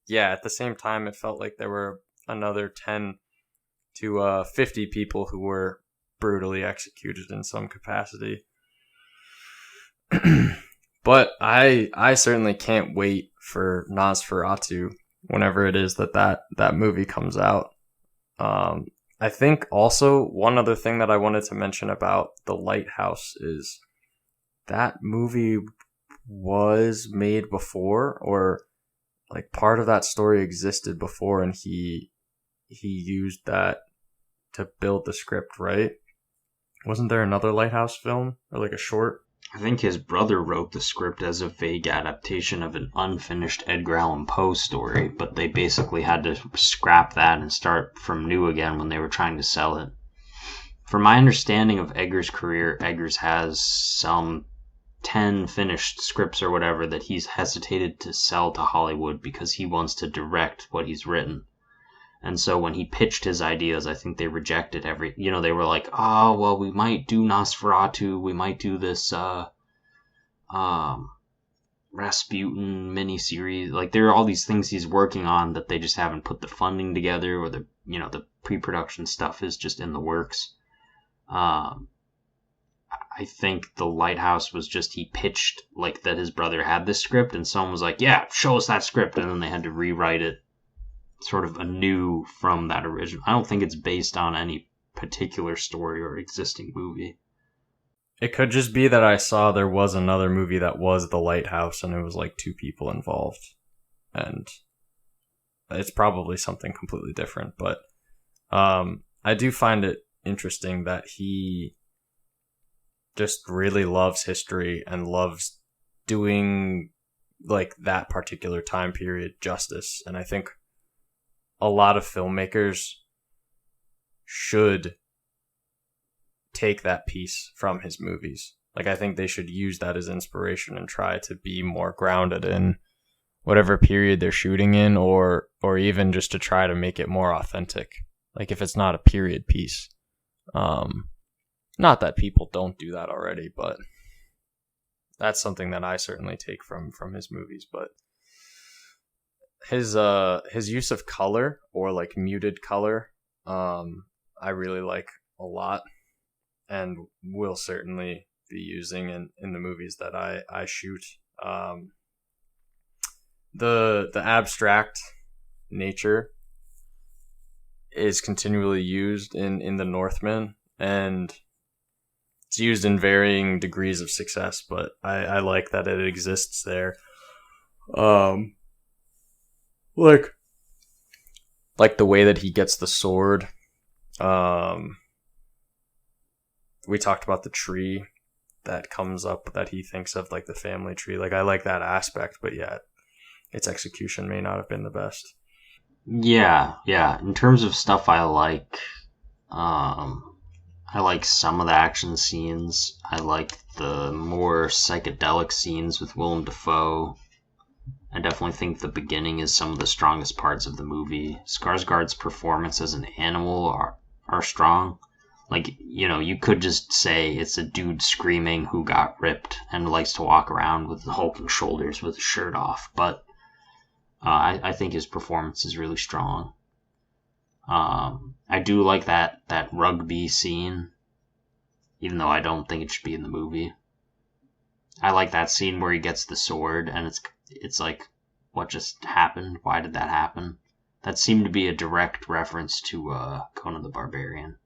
yeah, at the same time, it felt like there were another 10 to 50 people who were brutally executed in some capacity. But I certainly can't wait for Nosferatu whenever it is that movie comes out. I think also one other thing that I wanted to mention about The Lighthouse is that movie was made before, or like part of that story existed before, and he used that to build the script, right? Wasn't there another Lighthouse film, or like a short? I think his brother wrote the script as a vague adaptation of an unfinished Edgar Allan Poe story, but they basically had to scrap that and start from new again when they were trying to sell it. From my understanding of Eggers' career, Eggers has some 10 finished scripts or whatever that he's hesitated to sell to Hollywood because he wants to direct what he's written. And so when he pitched his ideas, I think they rejected they were like, oh, well, we might do Nosferatu, we might do this Rasputin miniseries. Like, there are all these things he's working on that they just haven't put the funding together, or the pre-production stuff is just in the works. I think The Lighthouse was just, he pitched like that his brother had this script and someone was like, yeah, show us that script, and then they had to rewrite it sort of anew from that original. I don't think it's based on any particular story or existing movie. It could just be that I saw there was another movie that was The Lighthouse and it was like 2 people involved, and it's probably something completely different. But I do find it interesting that he just really loves history and loves doing like that particular time period justice, and I think a lot of filmmakers should take that piece from his movies. Like, I think they should use that as inspiration and try to be more grounded in whatever period they're shooting in, or even just to try to make it more authentic. Like, if it's not a period piece. Not that people don't do that already, but that's something that I certainly take from his movies. But his use of color, or like muted color, I really like a lot, and will certainly be using in the movies that I shoot. The abstract nature is continually used in the Northman, and it's used in varying degrees of success, but I like that it exists there. Like, like the way that he gets the sword. We talked about the tree that comes up that he thinks of, like the family tree. Like, I like that aspect, but yet its execution may not have been the best. Yeah. In terms of stuff I like some of the action scenes. I like the more psychedelic scenes with Willem Dafoe. I definitely think the beginning is some of the strongest parts of the movie. Skarsgård's performance as an animal are strong. Like, you could just say it's a dude screaming who got ripped and likes to walk around with the hulking shoulders with his shirt off. But I think his performance is really strong. I do like that rugby scene, even though I don't think it should be in the movie. I like that scene where he gets the sword and it's like, what just happened? Why did that happen? That seemed to be a direct reference to Conan the Barbarian.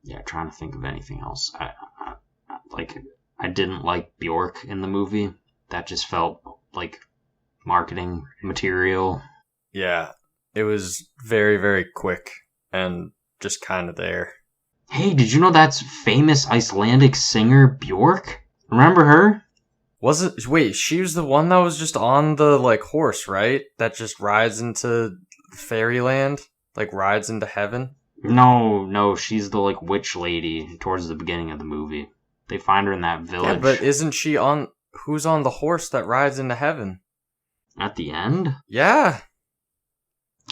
Yeah, trying to think of anything else. I didn't like Bjork in the movie. That just felt like marketing material. Yeah, it was very, very quick and just kind of there. Hey, did you know that's famous Icelandic singer Bjork? Remember her? Wait, she was the one that was just on the, like, horse, right? That just rides into fairyland? Like, rides into heaven? No, she's the, like, witch lady towards the beginning of the movie. They find her in that village. Yeah, but isn't she on... Who's on the horse that rides into heaven? At the end? Yeah.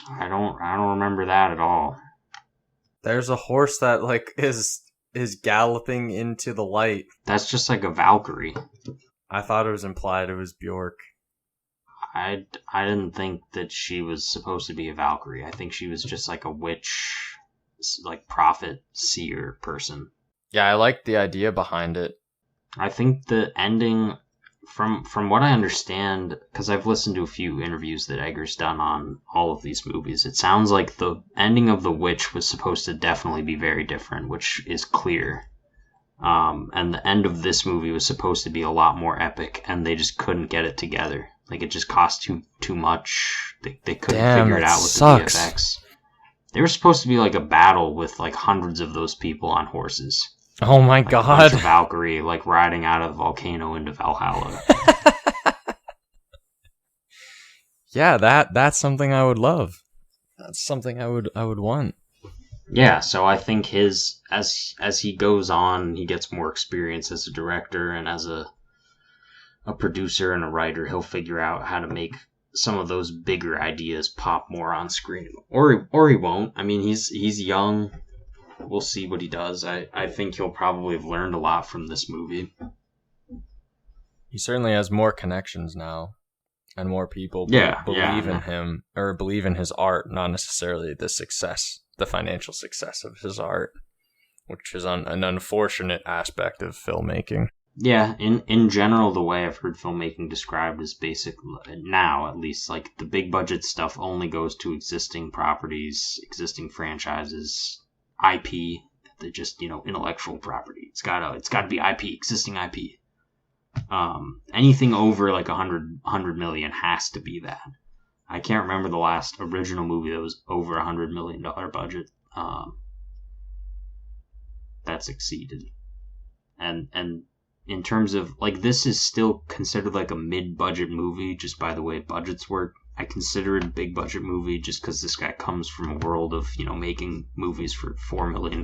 I don't remember that at all. There's a horse that, like, is galloping into the light. That's just like a Valkyrie. I thought it was implied it was Bjork. I didn't think that she was supposed to be a Valkyrie. I think she was just like a witch, like prophet, seer person. Yeah, I liked the idea behind it. I think the ending, from what I understand, because I've listened to a few interviews that Egger's done on all of these movies, it sounds like the ending of The Witch was supposed to definitely be very different, which is clear. And the end of this movie was supposed to be a lot more epic, and they just couldn't get it together. Like, it just cost too much. They couldn't figure it out with sucks. the VFX. They were supposed to be like a battle with like hundreds of those people on horses. Oh my like god. A bunch of Valkyrie, like riding out of the volcano into Valhalla. Yeah, that's something I would love. That's something I would want. Yeah, so I think as he goes on, he gets more experience as a director and as a producer and a writer, he'll figure out how to make some of those bigger ideas pop more on screen. Or he won't. I mean, he's young. We'll see what he does. I think he'll probably have learned a lot from this movie. He certainly has more connections now. And more people believe in him, or believe in his art, not necessarily the financial success of his art, which is an unfortunate aspect of filmmaking. Yeah, in general, the way I've heard filmmaking described is basic, now at least, like the big budget stuff only goes to existing properties, existing franchises, IP, they're just, intellectual property. It's gotta be IP, existing IP. Anything over like 100 million has to be that. I can't remember the last original movie that was over $100 million budget that succeeded. And in terms of like, this is still considered like a mid-budget movie just by the way budgets work. I consider it a big budget movie just because this guy comes from a world of making movies for $4 million,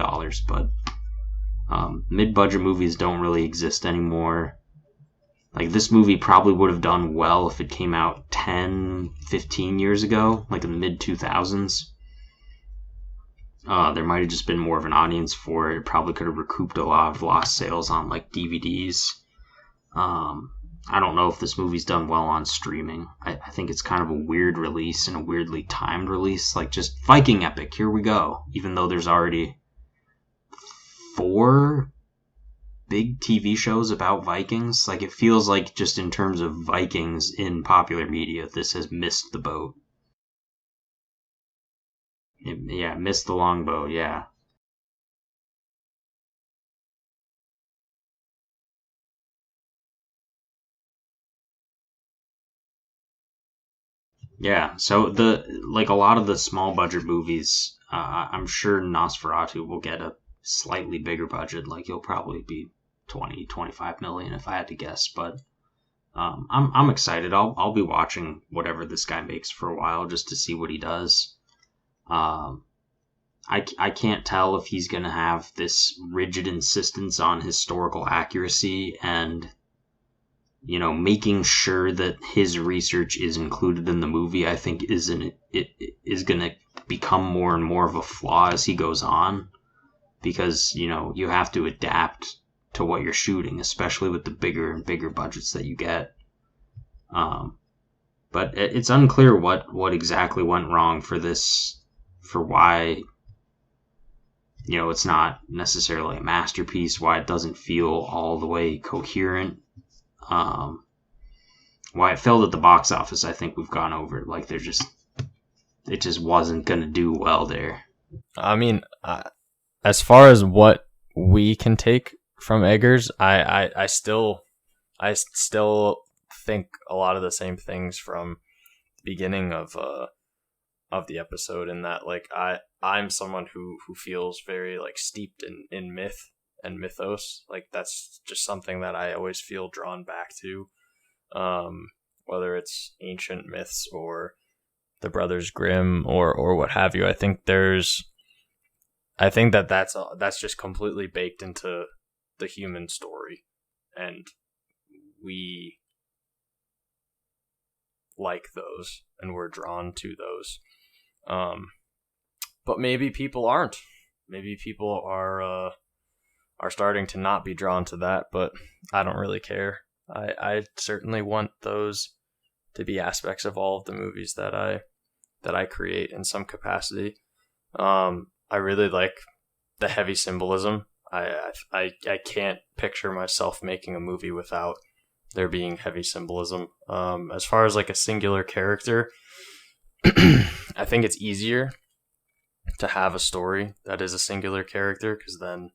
but mid-budget movies don't really exist anymore. Like, this movie probably would have done well if it came out 10, 15 years ago, like in the mid-2000s. There might have just been more of an audience for it. It probably could have recouped a lot of lost sales on, like, DVDs. I don't know if this movie's done well on streaming. I think it's kind of a weird release and a weirdly timed release. Like, just Viking Epic, here we go. Even though there's already 4 big TV shows about Vikings. Like, it feels like just in terms of Vikings in popular media, this has missed the boat. Missed the longboat, yeah. Yeah, so a lot of the small budget movies, I'm sure Nosferatu will get a slightly bigger budget. Like he'll probably be 20-25 million if I had to guess. But I'm excited. I'll be watching whatever this guy makes for a while just to see what he does. Um, I can't tell if he's gonna have this rigid insistence on historical accuracy and making sure that his research is included in the movie. I think it is going to become more and more of a flaw as he goes on, because you have to adapt to what you're shooting, especially with the bigger and bigger budgets that you get. But it's unclear what exactly went wrong for why it's not necessarily a masterpiece, why it doesn't feel all the way coherent. Why it failed at the box office, I think we've gone over. Like it just wasn't gonna do well there. I mean, as far as what we can take from Eggers, I still think a lot of the same things from the beginning of the episode, in that like I'm someone who feels very like steeped in myth and mythos. Like that's just something that I always feel drawn back to, whether it's ancient myths or the Brothers Grimm or what have you. I think that's just completely baked into the human story, and we like those and we're drawn to those. But maybe people aren't. Maybe people are starting to not be drawn to that, but I don't really care. I certainly want those to be aspects of all of the movies that I create in some capacity. I really like the heavy symbolism. I can't picture myself making a movie without there being heavy symbolism. As far as like a singular character, I think it's easier to have a story that is a singular character, because then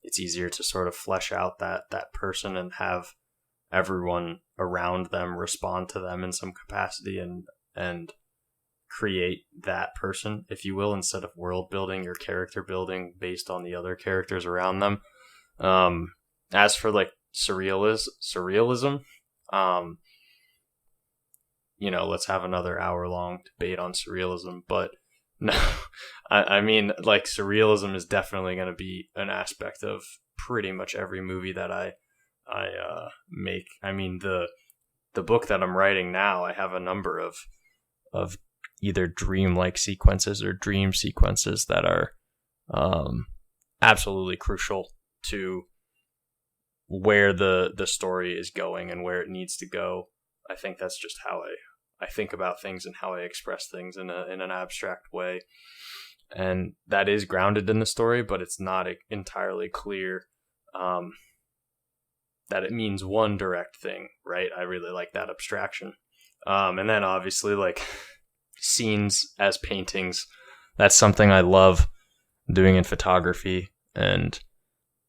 it's easier to sort of flesh out that person and have everyone around them respond to them in some capacity and create that person, if you will, instead of world building or character building based on the other characters around them. As for like surrealism, let's have another hour-long debate on surrealism, but no, I mean, like, surrealism is definitely going to be an aspect of pretty much every movie that I make. I mean, the book that I'm writing now, I have a number of either dream-like sequences or dream sequences that are absolutely crucial to where the story is going and where it needs to go. I think that's just how I think about things and how I express things in an abstract way. And that is grounded in the story, but it's not entirely clear that it means one direct thing, right? I really like that abstraction. And then obviously, like, scenes as paintings, that's something I love doing in photography, and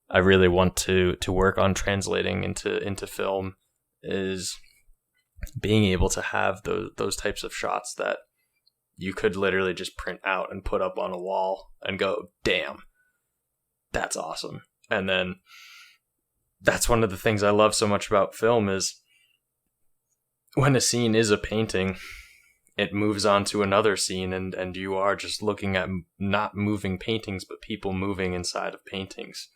I really want to work on translating into film, is being able to have those types of shots that you could literally just print out and put up on a wall and go, damn, that's awesome. And then that's one of the things I love so much about film, is when a scene is a painting, it moves on to another scene, and you are just looking at not moving paintings, but people moving inside of paintings.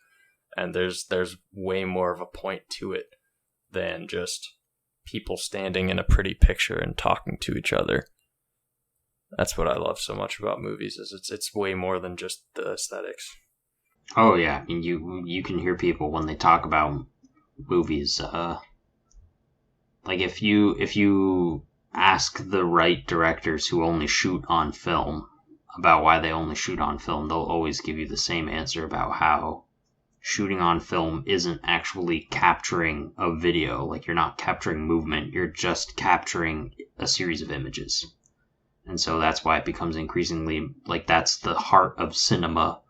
And there's way more of a point to it than just people standing in a pretty picture and talking to each other. That's what I love so much about movies, is it's way more than just the aesthetics. Oh yeah, I mean, you can hear people when they talk about movies. Like if you ask the right directors who only shoot on film about why they only shoot on film, they'll always give you the same answer about how shooting on film isn't actually capturing a video. Like, you're not capturing movement, you're just capturing a series of images. And so that's why it becomes increasingly, like, that's the heart of cinema,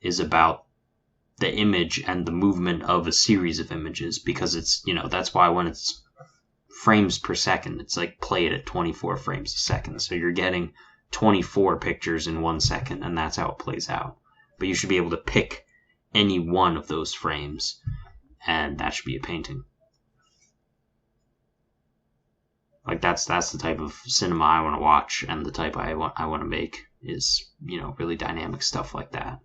is about the image and the movement of a series of images, because it's, that's why when it's frames per second. It's like played at 24 frames a second. So you're getting 24 pictures in 1 second, and that's how it plays out. But you should be able to pick any one of those frames, and that should be a painting. Like that's the type of cinema I want to watch, and the type I want to make is, really dynamic stuff like that.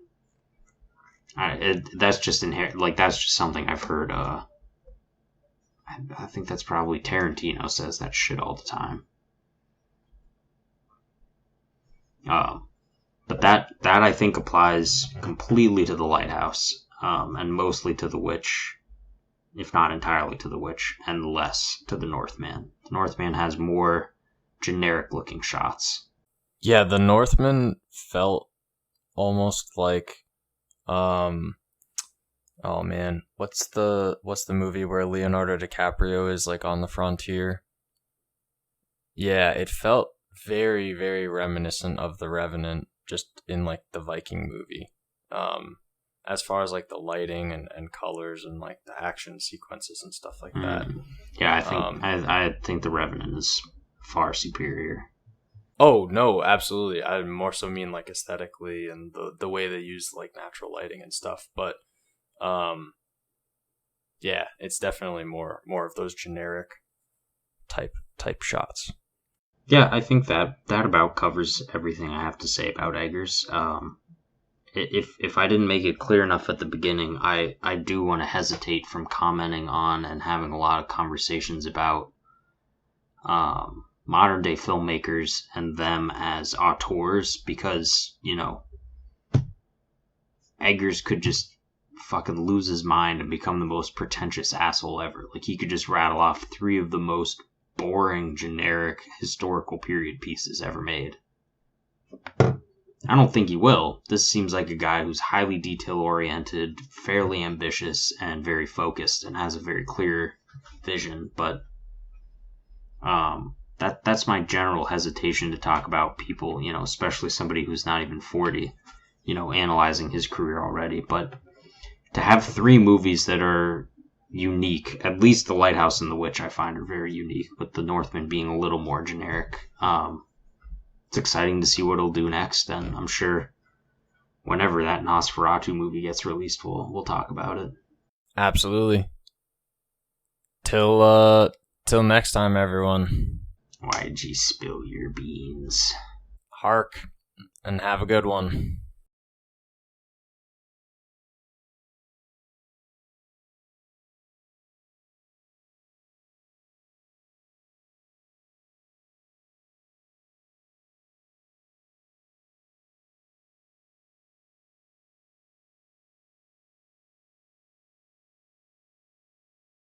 That's just inherent. Like that's just something I've heard. I think that's probably Tarantino says that shit all the time. But that I think applies completely to the Lighthouse, and mostly to the Witch, if not entirely to the Witch, and less to the Northman. The Northman has more generic looking shots. Yeah, the Northman felt almost like, oh man, what's the movie where Leonardo DiCaprio is like on the frontier? Yeah, it felt very, very reminiscent of The Revenant, just in like the Viking movie. As far as like the lighting and colors and like the action sequences and stuff like that. Yeah, I think The Revenant is far superior. Oh no, absolutely. I more so mean like aesthetically and the way they use like natural lighting and stuff. But yeah, it's definitely more of those generic type shots. Yeah, I think that about covers everything I have to say about Eggers. If I didn't make it clear enough at the beginning, I do want to hesitate from commenting on and having a lot of conversations about modern day filmmakers and them as auteurs, because, Eggers could just fucking lose his mind and become the most pretentious asshole ever. Like, he could just rattle off 3 of the most boring, generic, historical period pieces ever made. I don't think he will. This seems like a guy who's highly detail-oriented, fairly ambitious, and very focused, and has a very clear vision, but that's my general hesitation to talk about people, especially somebody who's not even 40, analyzing his career already. But to have 3 movies that are unique, at least The Lighthouse and The Witch I find are very unique, with The Northman being a little more generic. It's exciting to see what it'll do next, and I'm sure whenever that Nosferatu movie gets released, we'll talk about it. Absolutely. Till next time, everyone. Why'd you spill your beans? Hark, and have a good one.